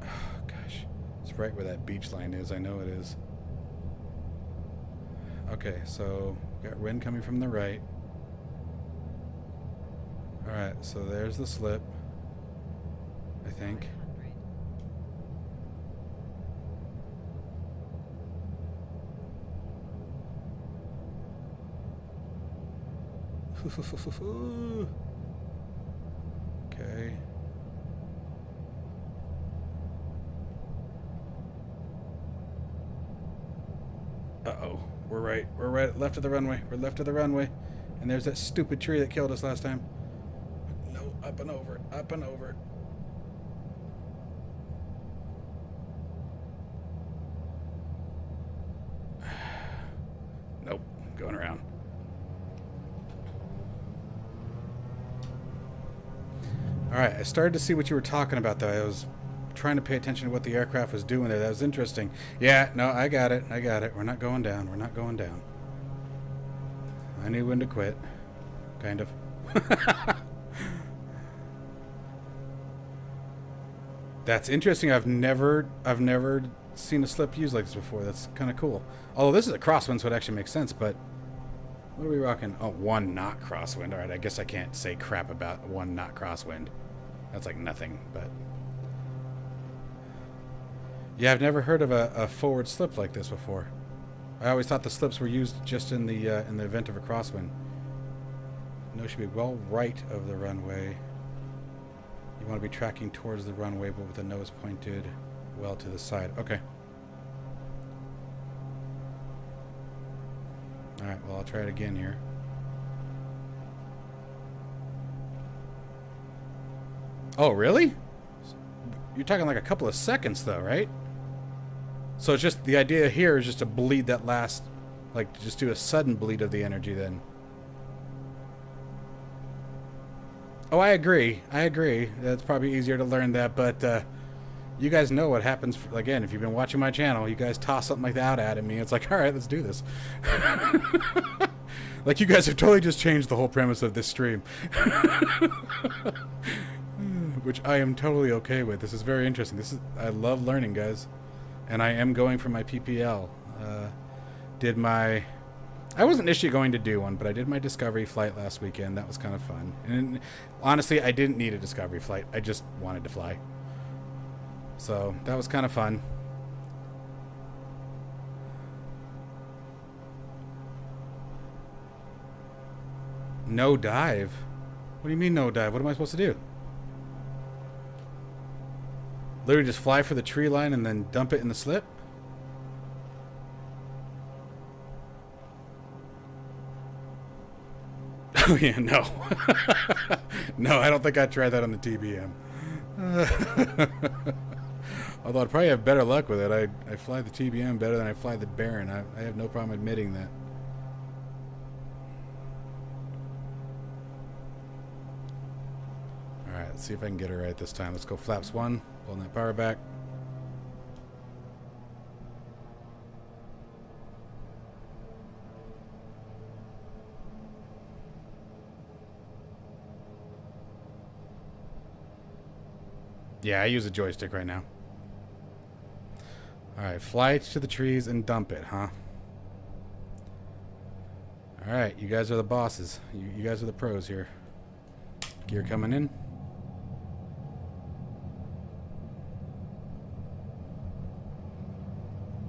Oh, gosh. It's right where that beach line is. I know it is. Okay, so got wind coming from the right. Alright, so there's the slip, I think. Okay. Uh-oh. We're right left of the runway. We're left of the runway. And there's that stupid tree that killed us last time. No, up and over, up and over. Nope, going around. Alright, I started to see what you were talking about, though. I was trying to pay attention to what the aircraft was doing there. That was interesting. Yeah, no, I got it. We're not going down. We're not going down. I knew when to quit. Kind of. That's interesting. I've never seen a slip used like this before. That's kind of cool. Although this is a crosswind, so it actually makes sense, but what are we rocking? Oh, 1 knot crosswind. All right, I guess I can't say crap about 1 knot crosswind. That's like nothing, but yeah, I've never heard of a forward slip like this before. I always thought the slips were used just in the event of a crosswind. No, should be well right of the runway. You You want to be tracking towards the runway, but with the nose pointed well to the side. Okay. Alright, well, I'll try it again here. Oh, really? You're talking like a couple of seconds, though, right? So it's just, the idea here is just to bleed that last, like, just do a sudden bleed of the energy then. Oh, I agree. I agree. That's probably easier to learn that, but you guys know what happens. Again, if you've been watching my channel, you guys toss something like that at me. It's like, all right, let's do this. Like, you guys have totally just changed the whole premise of this stream. Which I am totally okay with. This is very interesting. I love learning, guys. And I am going for my PPL. I wasn't initially going to do one, but I did my discovery flight last weekend. That was kind of fun. And honestly, I didn't need a discovery flight. I just wanted to fly. So that was kind of fun. No dive? What do you mean no dive? What am I supposed to do? Literally just fly for the tree line and then dump it in the slip? Oh yeah, no. No, I don't think I'd try that on the TBM. Although I'd probably have better luck with it. I fly the TBM better than I fly the Baron. I have no problem admitting that. Alright, let's see if I can get her right this time. Let's go flaps 1, pulling that power back. Yeah, I use a joystick right now. Alright, fly to the trees and dump it, huh? Alright, you guys are the bosses. You guys are the pros here. Gear coming in.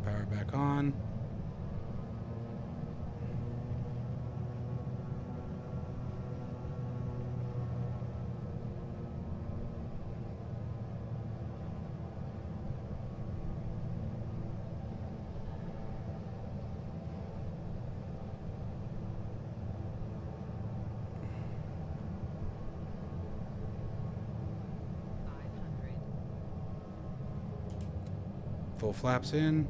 Power back on. Full flaps in.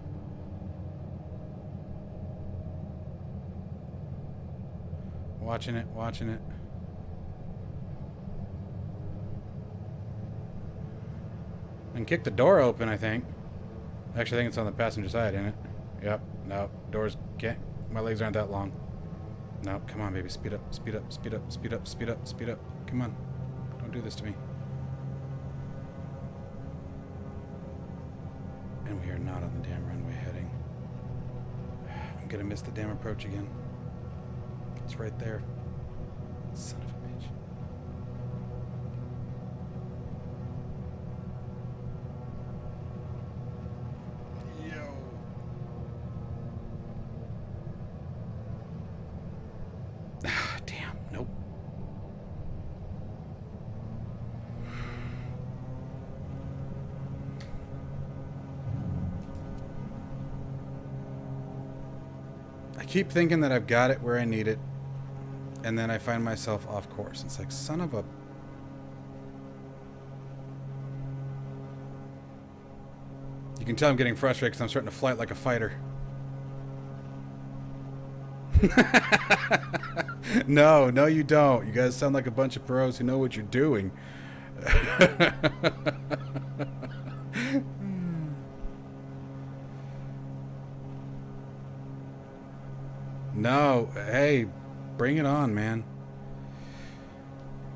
Watching it, watching it. And kick the door open, I think. Actually, I think it's on the passenger side, isn't it? Yep. No, doors can't. My legs aren't that long. No, come on, baby. Speed up, speed up, speed up, speed up, speed up, speed up. Come on. Don't do this to me. And we are not on the damn runway heading. I'm gonna miss the damn approach again. It's right there. Son of a bitch. Yo. Ah, damn. Nope. I keep thinking that I've got it where I need it, and then I find myself off course. It's like, son of a... You can tell I'm getting frustrated because I'm starting to fly like a fighter. No, you don't. You guys sound like a bunch of pros who know what you're doing. No, hey, bring it on, man.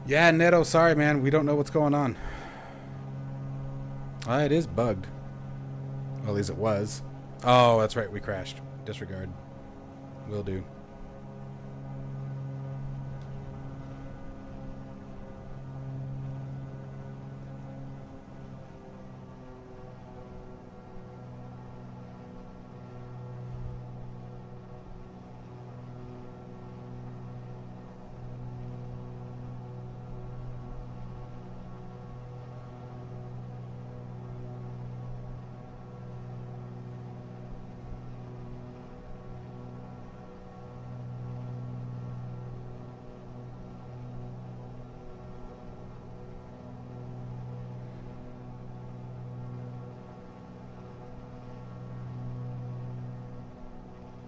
Yeah, Neto, sorry, man. We don't know what's going on. It is bugged. Well, at least it was. Oh, that's right. We crashed. Disregard. Will do.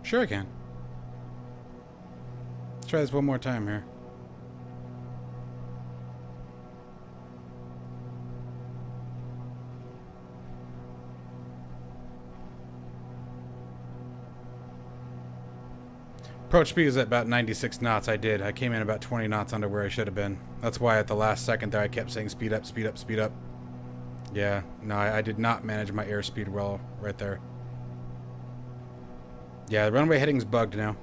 Sure I can. Let's try this one more time here. Approach speed is at about 96 knots. I came in about 20 knots under where I should have been. That's why at the last second there I kept saying speed up, speed up, speed up. Yeah, no, I did not manage my airspeed well right there. Yeah, the runway heading's bugged now.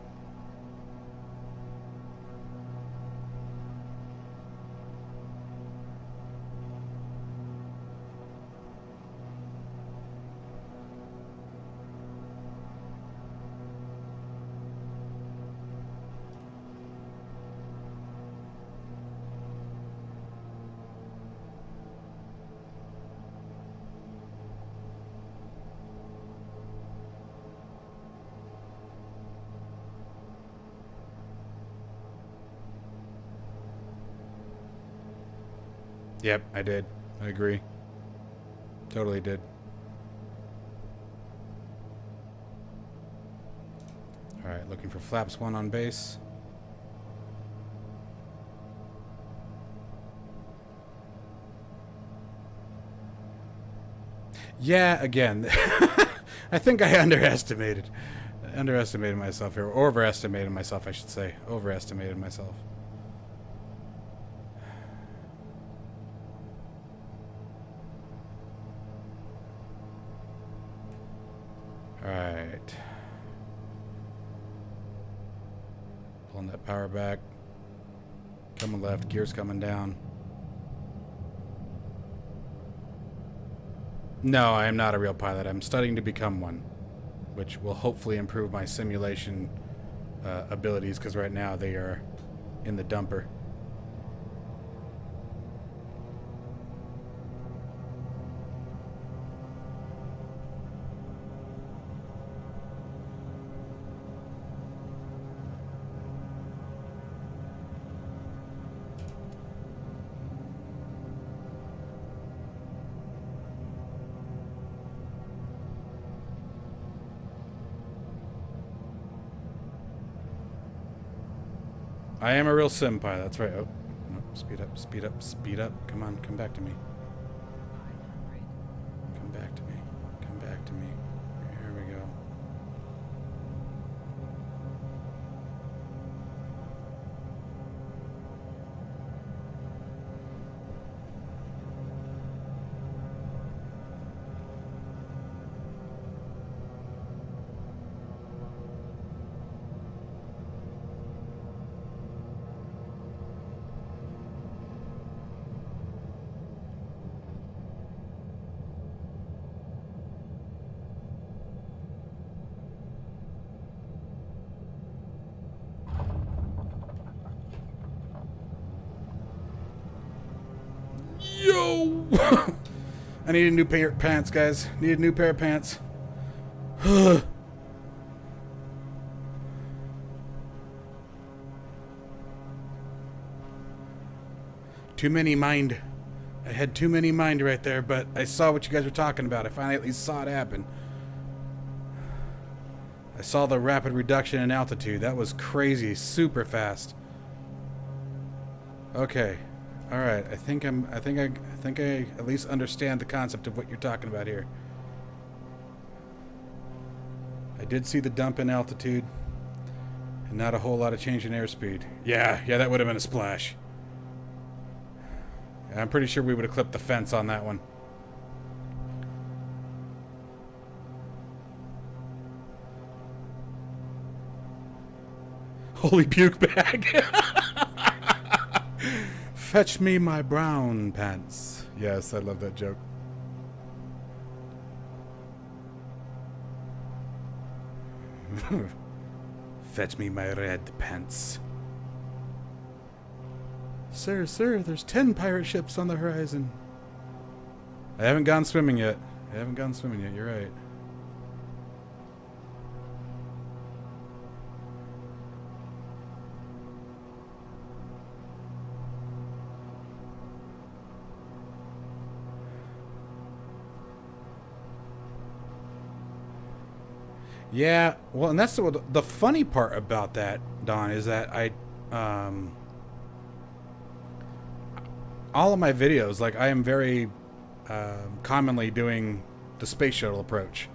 Yep, I did. I agree. Totally did. Alright, looking for flaps 1 on base. Yeah, again. I think I underestimated myself here. Or overestimated myself, I should say. Overestimated myself. Alright. Pulling that power back. Coming left, gears coming down. No, I am not a real pilot. I'm studying to become one, which will hopefully improve my simulation abilities, because right now they are in the dumper. I am a real sim pilot, that's right. Oh, no, speed up, speed up, speed up. Come on, come back to me. Come back to me. Come back to me. Here we go. Yo! I need a new pair of pants, guys. Need a new pair of pants. Too many mind. I had too many mind right there, but I saw what you guys were talking about. I finally at least saw it happen. I saw the rapid reduction in altitude. That was crazy. Super fast. Okay. All right, I think I at least understand the concept of what you're talking about here. I did see the dump in altitude, and not a whole lot of change in airspeed. Yeah, that would have been a splash. I'm pretty sure we would have clipped the fence on that one. Holy puke bag. Fetch me my brown pants. Yes, I love that joke. Fetch me my red pants. Sir, there's 10 pirate ships on the horizon. I haven't gone swimming yet. You're right. Yeah, well, and that's the funny part about that, Don, is that all of my videos, like I am very commonly doing the space shuttle approach.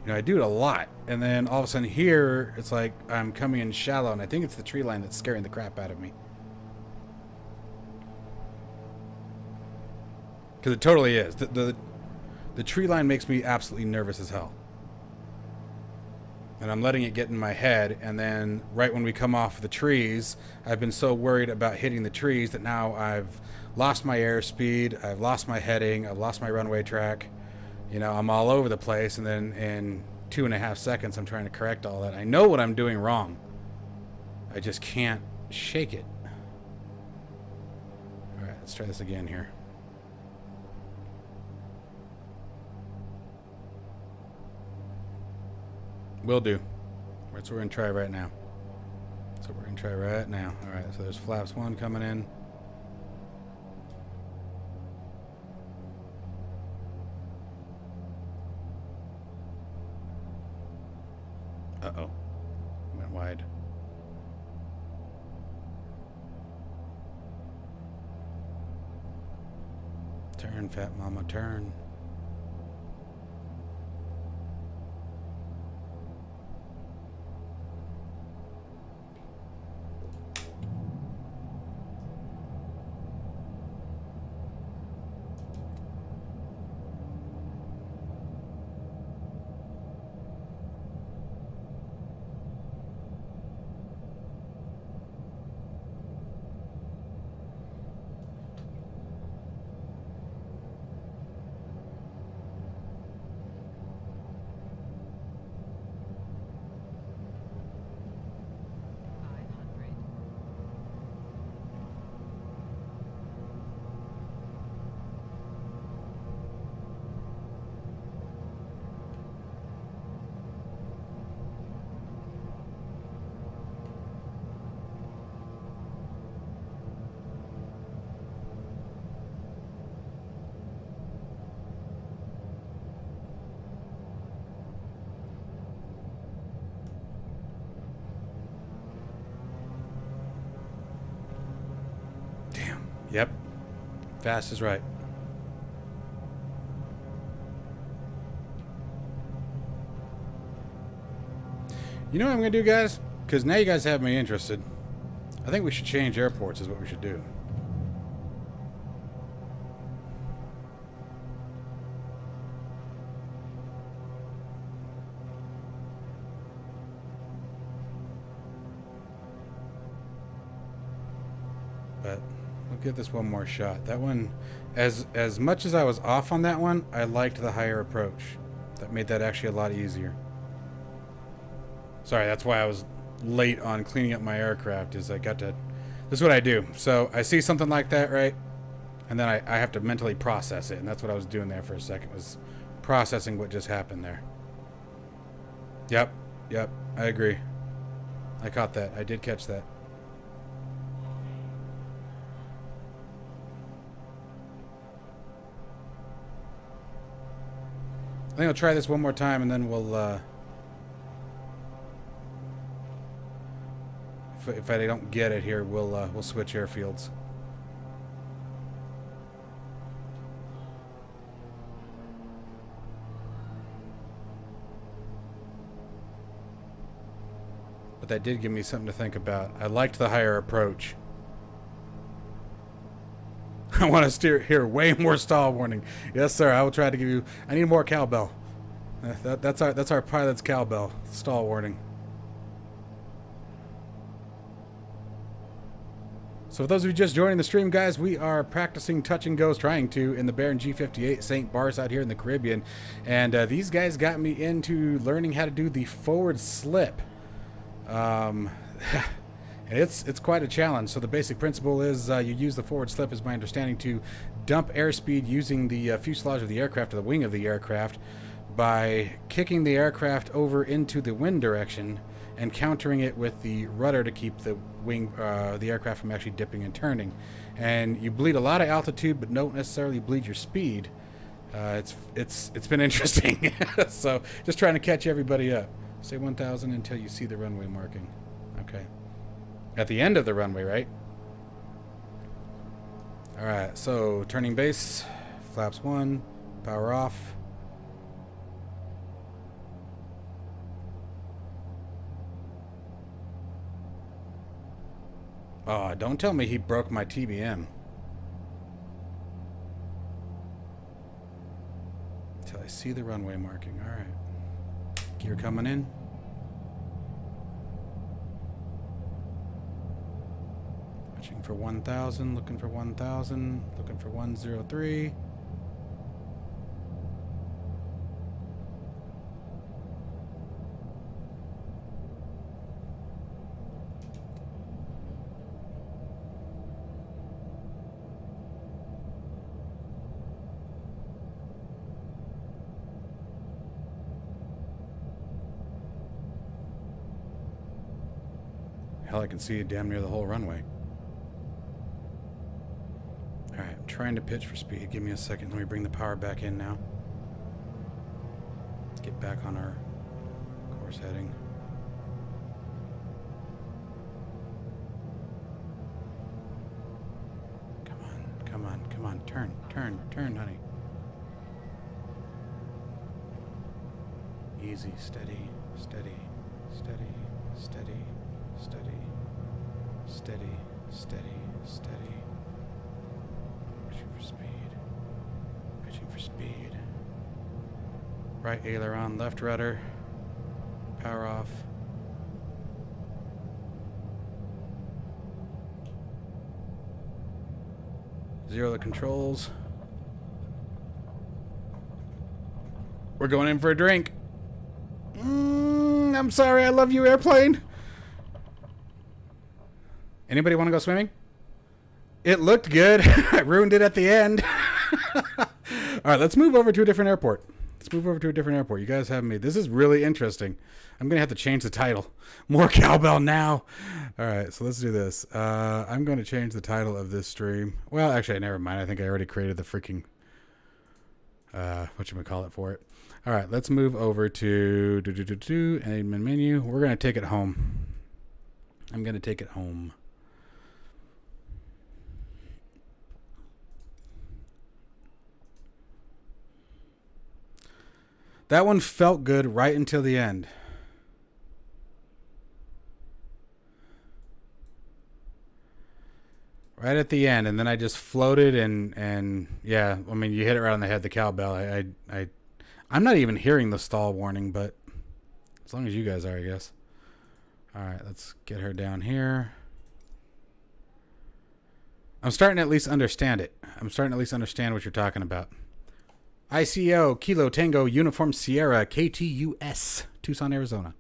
You know, I do it a lot, and then all of a sudden here, it's like I'm coming in shallow, and I think it's the tree line that's scaring the crap out of me. Because it totally is. The tree line makes me absolutely nervous as hell. And I'm letting it get in my head, and then right when we come off the trees, I've been so worried about hitting the trees that now I've lost my airspeed, I've lost my heading, I've lost my runway track. You know, I'm all over the place, and then in 2.5 seconds I'm trying to correct all that. I know what I'm doing wrong. I just can't shake it. Alright, let's try this again here. Will do. That's what we're going to try right now. Alright, so there's flaps 1 coming in. Uh-oh. Went wide. Turn, fat mama, turn. Yep. Fast is right. You know what I'm going to do, guys? Because now you guys have me interested. I think we should change airports is what we should do. But we'll give this one more shot. That one, as much as I was off on that one, I liked the higher approach. That made that actually a lot easier. Sorry, that's why I was late on cleaning up my aircraft, is I got to... This is what I do. So I see something like that, right? And then I have to mentally process it. And that's what I was doing there for a second, was processing what just happened there. Yep, I agree. I caught that. I did catch that. I think I'll try this one more time, and then we'll... If I don't get it here, we'll switch airfields. But that did give me something to think about. I liked the higher approach. I want to steer here. Way more stall warning. Yes, sir. I will try to give you... I need more cowbell. That's our pilot's cowbell. Stall warning. So for those of you just joining the stream, guys, we are practicing touch and goes, trying to, in the Baron G58 St. Barths out here in the Caribbean. And these guys got me into learning how to do the forward slip. And it's quite a challenge. So the basic principle is you use the forward slip, is my understanding, to dump airspeed using the fuselage of the aircraft, or the wing of the aircraft, by kicking the aircraft over into the wind direction and countering it with the rudder to keep the wing, the aircraft from actually dipping and turning. And you bleed a lot of altitude, but don't necessarily bleed your speed. It's been interesting. So just trying to catch everybody up. Say 1,000 until you see the runway marking. Okay. At the end of the runway, right? All right. So turning base, flaps 1, power off. Oh, don't tell me he broke my TBM. Until I see the runway marking. All right. Gear coming in. Watching for 1,000, looking for 1,000, looking for 103. Hell, I can see damn near the whole runway. Alright, I'm trying to pitch for speed. Give me a second. Let me bring the power back in now. Get back on our course heading. Come on, come on, come on. Turn, turn, turn, honey. Easy, steady, steady, steady, steady. Steady, steady, steady, steady. Pitching for speed. Pitching for speed. Right aileron, left rudder. Power off. Zero the controls. We're going in for a drink. I'm sorry, I love you, airplane. Anybody want to go swimming? It looked good. I ruined it at the end. All right, let's move over to a different airport. Let's move over to a different airport. You guys have me. This is really interesting. I'm going to have to change the title. More cowbell now. All right, so let's do this. I'm going to change the title of this stream. Well, actually, never mind. I think I already created the freaking, whatchamacallit for it. All right, let's move over to admin menu. We're going to take it home. I'm going to take it home. That one felt good right until the end. Right at the end, and then I just floated and yeah, I mean, you hit it right on the head, the cowbell. I'm not even hearing the stall warning, but as long as you guys are, I guess. All right, let's get her down here. I'm starting to at least understand it. I'm starting to at least understand what you're talking about. ICO, Kilo Tango, Uniform Sierra, KTUS, Tucson, Arizona.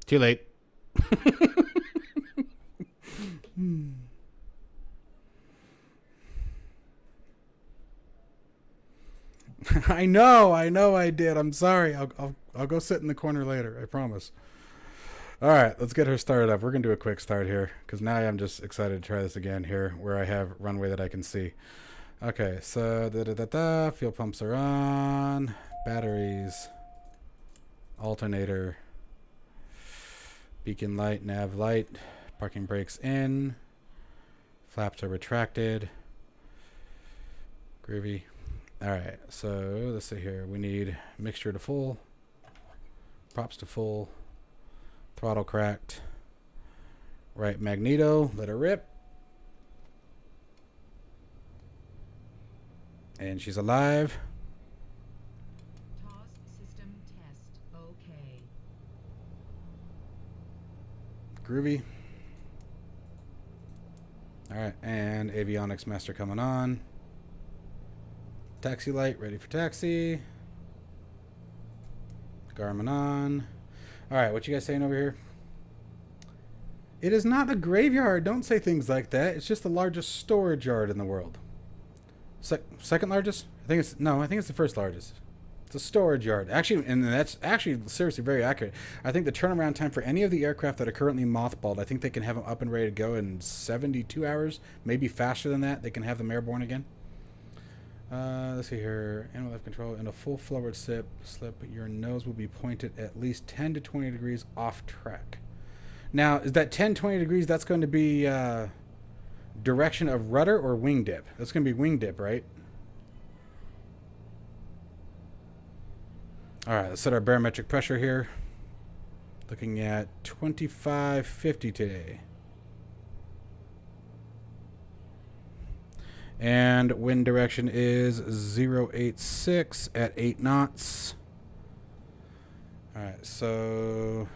Too late. I know I did. I'm sorry. I'll go sit in the corner later. I promise. All right, let's get her started up. We're going to do a quick start here because now I'm just excited to try this again here where I have runway that I can see. Okay, so fuel pumps are on, batteries, alternator, beacon light, nav light, parking brakes in, flaps are retracted. Groovy. All right, so let's see here. We need mixture to full, props to full, throttle cracked, right magneto, let her rip. And she's alive.
TOS system test, okay.
Groovy. All right, and avionics master coming on. Taxi light ready for taxi. Garmin on. All right, what you guys saying over here? It is not a graveyard. Don't say things like that. It's just the largest storage yard in the world. Second largest? I think it's the first largest. It's a storage yard. Actually, and that's actually seriously very accurate. I think the turnaround time for any of the aircraft that are currently mothballed, I think they can have them up and ready to go in 72 hours, maybe faster than that. They can have them airborne again. Let's see here. And left control in a full forward slip, your nose will be pointed at least 10 to 20 degrees off track. Now, is that 10, 20 degrees? That's going to be direction of rudder or wing dip? That's going to be wing dip, right? All right, let's set our barometric pressure here. Looking at 2550 today. And wind direction is 086 at 8 knots. All right, so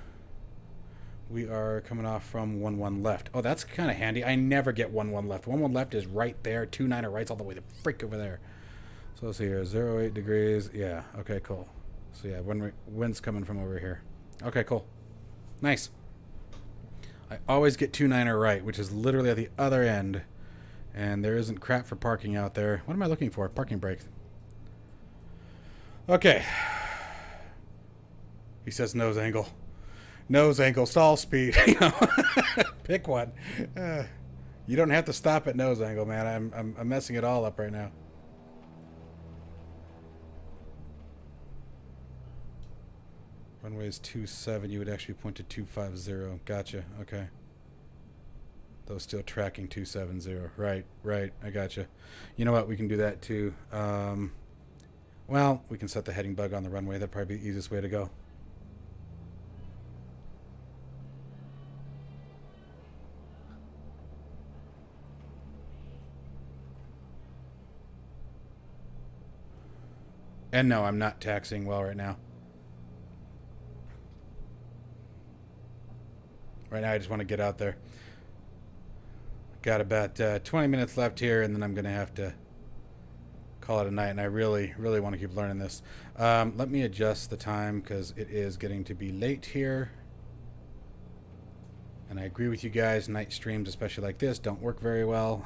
we are coming off from 11 left. Oh, that's kind of handy. I never get 11 left. 11 left is right there. 29 right's all the way the freak over there. So let's see here, 08 degrees. Yeah, okay, cool. So yeah, wind's coming from over here. Okay, cool. Nice. I always get 29er right, which is literally at the other end. And there isn't crap for parking out there. What am I looking for? Parking brake. Okay. He says nose angle. Nose angle, stall speed. You know, pick one. You don't have to stop at nose angle, man. I'm messing it all up right now. Runway is 27. You would actually point to 250. Gotcha. Okay. Though still tracking 270. Right. I gotcha. You know what? We can do that too. Well, we can set the heading bug on the runway. That'd probably be the easiest way to go. And no, I'm not taxiing well right now. Right now, I just want to get out there. Got about 20 minutes left here, and then I'm going to have to call it a night. And I really want to keep learning this. Let me adjust the time because it is getting to be late here. And I agree with you guys. Night streams, especially like this, don't work very well.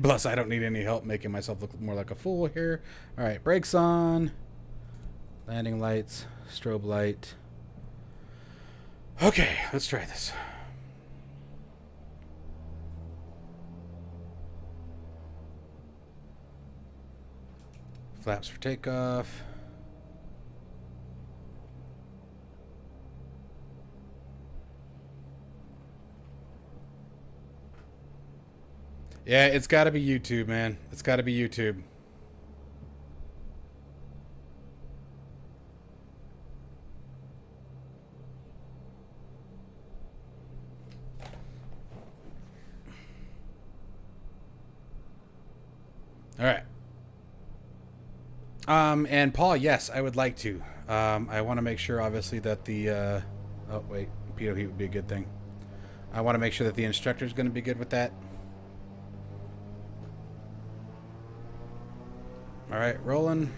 Plus, I don't need any help making myself look more like a fool here. All right, brakes on. Landing lights, strobe light. Okay, let's try this. Flaps for takeoff. Yeah, it's got to be YouTube, man. It's got to be YouTube. All right. And Paul, yes, I would like to. I want to make sure, obviously, that the... oh, wait. Pitot heat would be a good thing. I want to make sure that the instructor is going to be good with that. All right, rolling.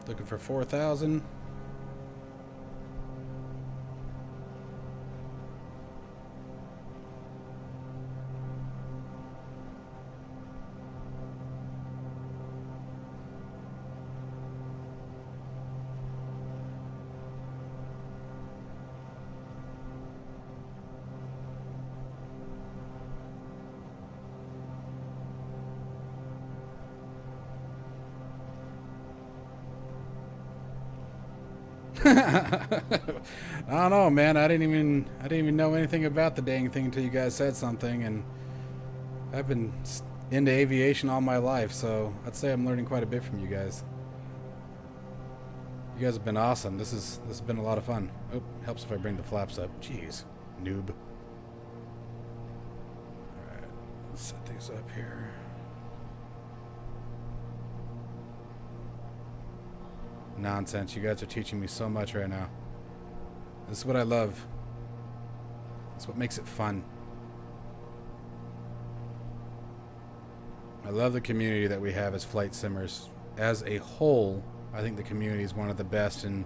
Looking for 4,000. I don't know, man. I didn't even know anything about the dang thing until you guys said something, and I've been into aviation all my life, so I'd say I'm learning quite a bit from you guys. You guys have been awesome. This has been a lot of fun. Oh, helps if I bring the flaps up. Jeez, noob. All right, let's set these up here. Nonsense. You guys are teaching me so much right now. This is what I love. That's what makes it fun. I love the community that we have as flight simmers. As a whole, I think the community is one of the best in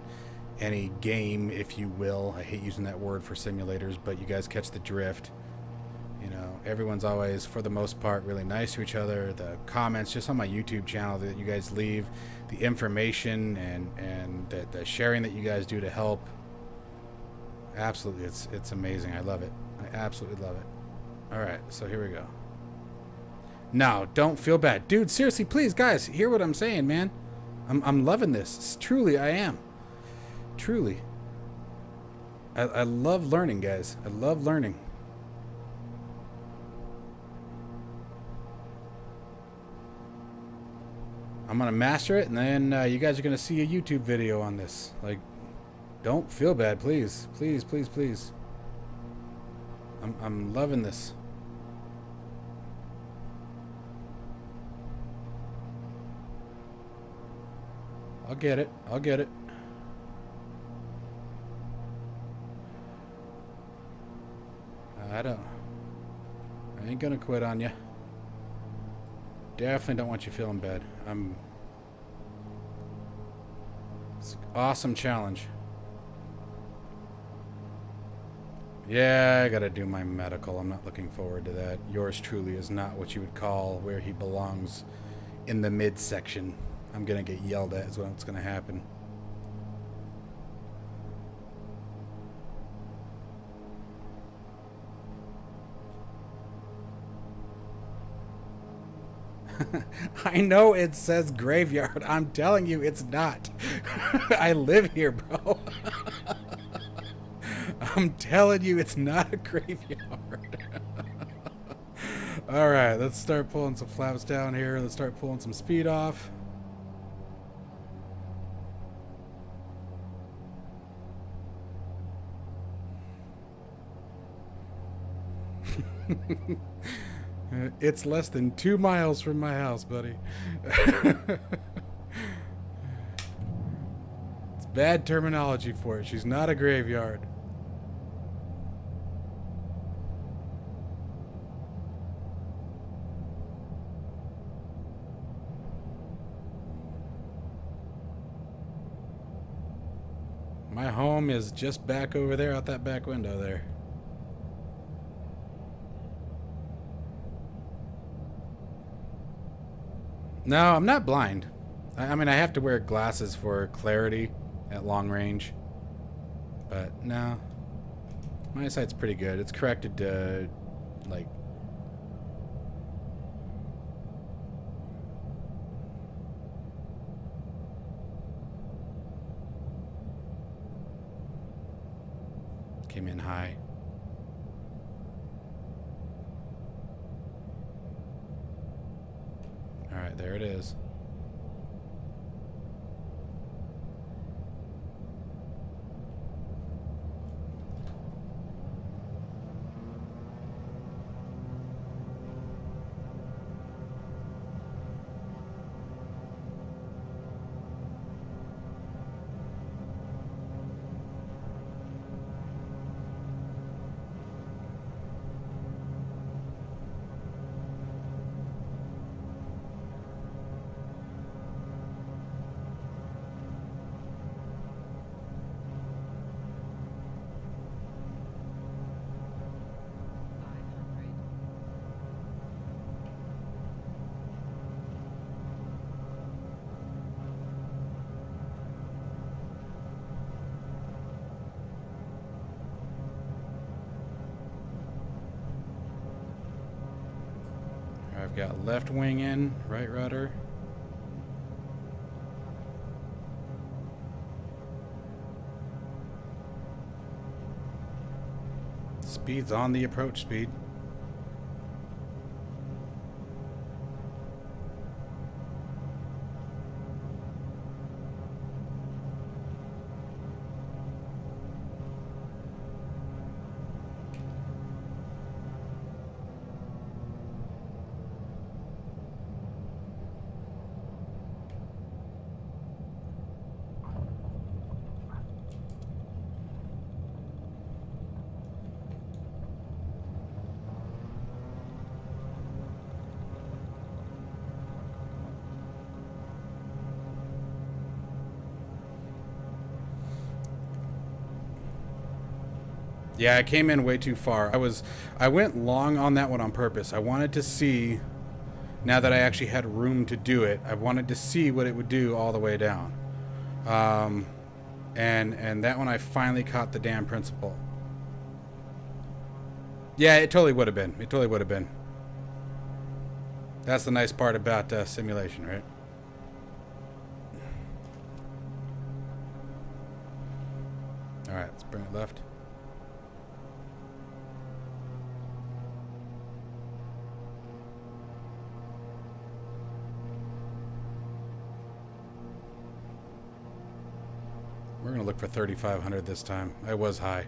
any game, if you will. I hate using that word for simulators, but you guys catch the drift. You know, everyone's always, for the most part, really nice to each other. The comments just on my YouTube channel that you guys leave, the information and the sharing that you guys do to help. Absolutely, it's amazing. I love it. I absolutely love it. All right, so here we go. No, don't feel bad. Dude, seriously, please, guys, hear what I'm saying, man. I'm loving this. Truly, I am. Truly. I love learning, guys. I love learning. I'm going to master it, and then you guys are going to see a YouTube video on this. Like, don't feel bad, please. Please, please, please. I'm loving this. I'll get it. I'll get it. I ain't gonna quit on you. Definitely don't want you feeling bad. It's an awesome challenge. Yeah, I gotta do my medical. I'm not looking forward to that. Yours truly is not what you would call where he belongs, in the midsection. I'm gonna get yelled at is what's gonna happen. I know it says graveyard. I'm telling you, it's not. I live here, bro. I'm telling you, it's not a graveyard. All right, let's start pulling some flaps down here. Let's start pulling some speed off. It's less than 2 miles from my house, buddy. It's bad terminology for it. She's not a graveyard. My home is just back over there out that back window there. No, I'm not blind. I mean, I have to wear glasses for clarity at long range. But no, my eyesight's pretty good. It's corrected to, like, came in high. All right, there it is. I've got left wing in, right rudder. Speed's on the approach speed. Yeah, I came in way too far. I went long on that one on purpose. I wanted to see, now that I actually had room to do it, I wanted to see what it would do all the way down. And that one I finally caught the damn principle. Yeah, it totally would have been. It totally would have been. That's the nice part about simulation, right? Alright, let's bring it left. We're going to look for 3,500 this time. I was high.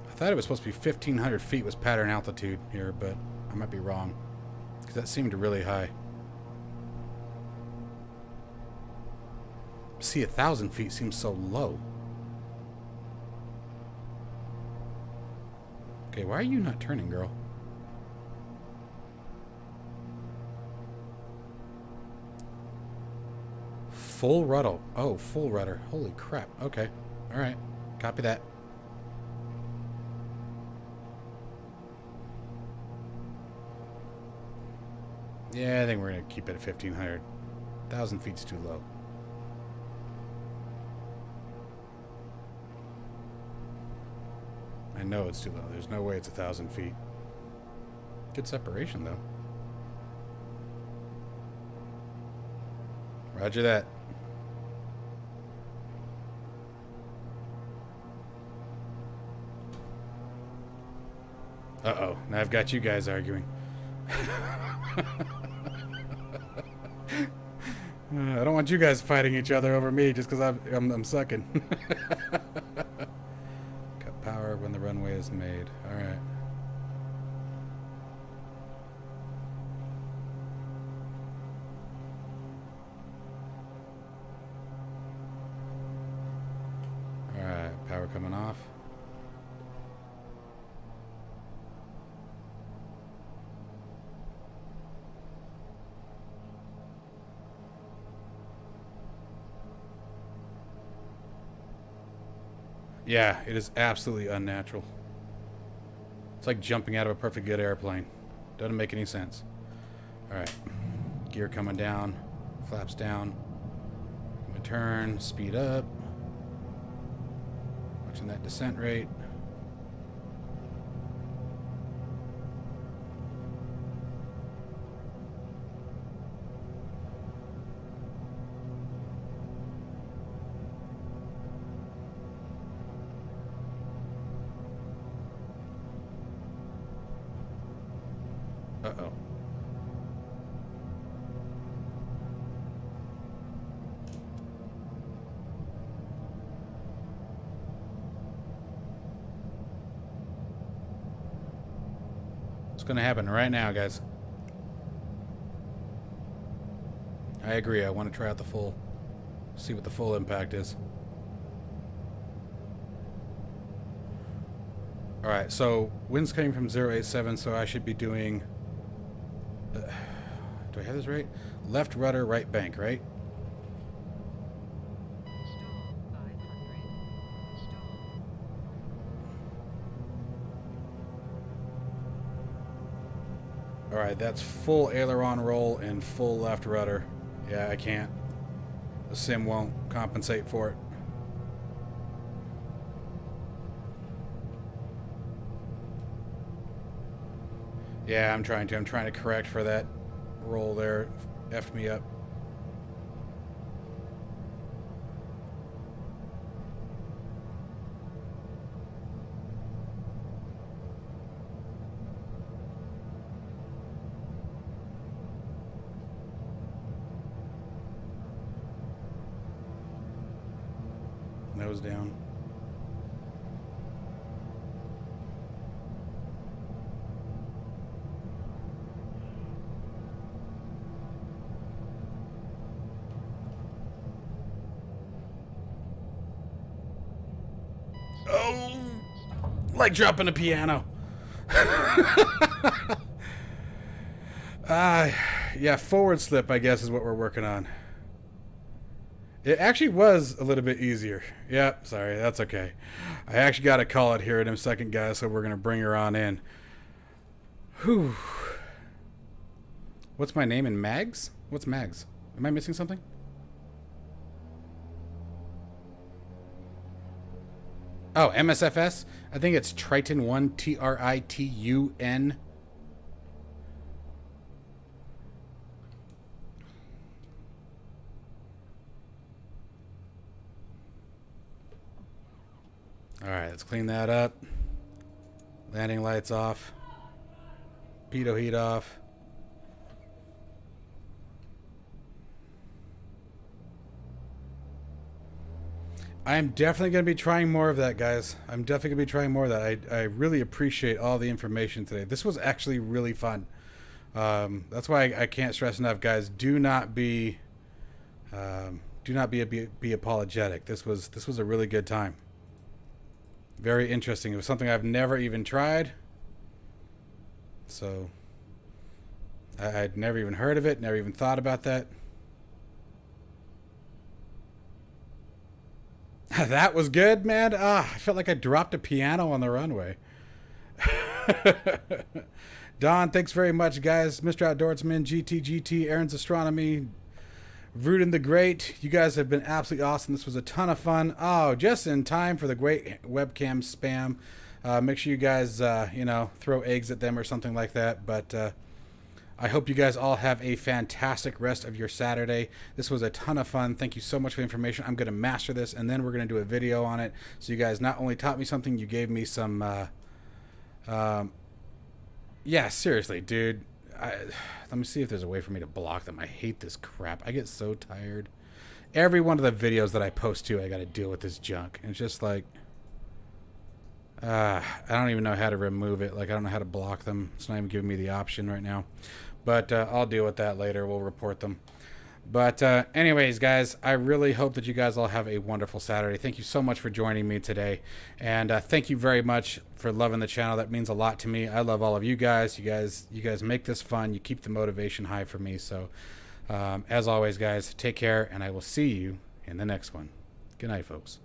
I thought it was supposed to be 1,500 feet was pattern altitude here, but I might be wrong. Because that seemed really high. See, 1,000 feet seems so low. Okay, why are you not turning, girl? Full rudder. Oh, full rudder. Holy crap. Okay. Alright. Copy that. Yeah, I think we're going to keep it at 1,500. 1,000 feet's too low. I know it's too low. There's no way it's 1,000 feet. Good separation, though. Roger that. Uh-oh. Now I've got you guys arguing. I don't want you guys fighting each other over me just because I'm sucking. Cut power when the runway is made. All right. All right. Power coming off. Yeah, it is absolutely unnatural. It's like jumping out of a perfect good airplane. Doesn't make any sense. Alright. Gear coming down. Flaps down. I'm gonna turn. Speed up. Watching that descent rate. Uh-oh. It's gonna happen right now, guys. I agree. I want to try out the full, see what the full impact is. Alright, so wind's coming from 087, so I should be doing... do I have this right? Left rudder, right bank, right?
Stall 500. Stall.
Alright, that's full aileron roll and full left rudder. Yeah, I can't. The sim won't compensate for it. Yeah, I'm trying to correct for that roll there. Effed me up. Nose down. Oh, like dropping a piano. Yeah, forward slip, I guess, is what we're working on. It actually was a little bit easier. Yep, sorry, that's okay. I actually got to call it here in a second, guys, so we're going to bring her on in. Whew. What's my name in Mags? What's Mags? Am I missing something? Oh, MSFS? I think it's Triton 1, Tritun. All right, let's clean that up. Landing lights off. Pitot heat off. I am definitely going to be trying more of that, guys. I'm definitely going to be trying more of that. I really appreciate all the information today. This was actually really fun. That's why I can't stress enough, guys. Do not be apologetic. This was a really good time. Very interesting. It was something I've never even tried. So I'd never even heard of it, never even thought about that. That was good, man. I felt like I dropped a piano on the runway. Don, thanks very much, guys. Mr. Outdoorsman, GT, Aaron's Astronomy, Rudin the Great. You guys have been absolutely awesome. This was a ton of fun. Oh, just in time for the great webcam spam. Make sure you guys, throw eggs at them or something like that. But I hope you guys all have a fantastic rest of your Saturday. This was a ton of fun. Thank you so much for the information. I'm going to master this, and then we're going to do a video on it. So you guys not only taught me something, you gave me some... yeah, seriously, dude. Let me see if there's a way for me to block them. I hate this crap. I get so tired. Every one of the videos that I post to, I got to deal with this junk. And it's just like... I don't even know how to remove it. Like, I don't know how to block them. It's not even giving me the option right now. But I'll deal with that later. We'll report them. But anyways, guys, I really hope that you guys all have a wonderful Saturday. Thank you so much for joining me today. And thank you very much for loving the channel. That means a lot to me. I love all of you guys. You guys make this fun. You keep the motivation high for me. So as always, guys, take care, and I will see you in the next one. Good night, folks.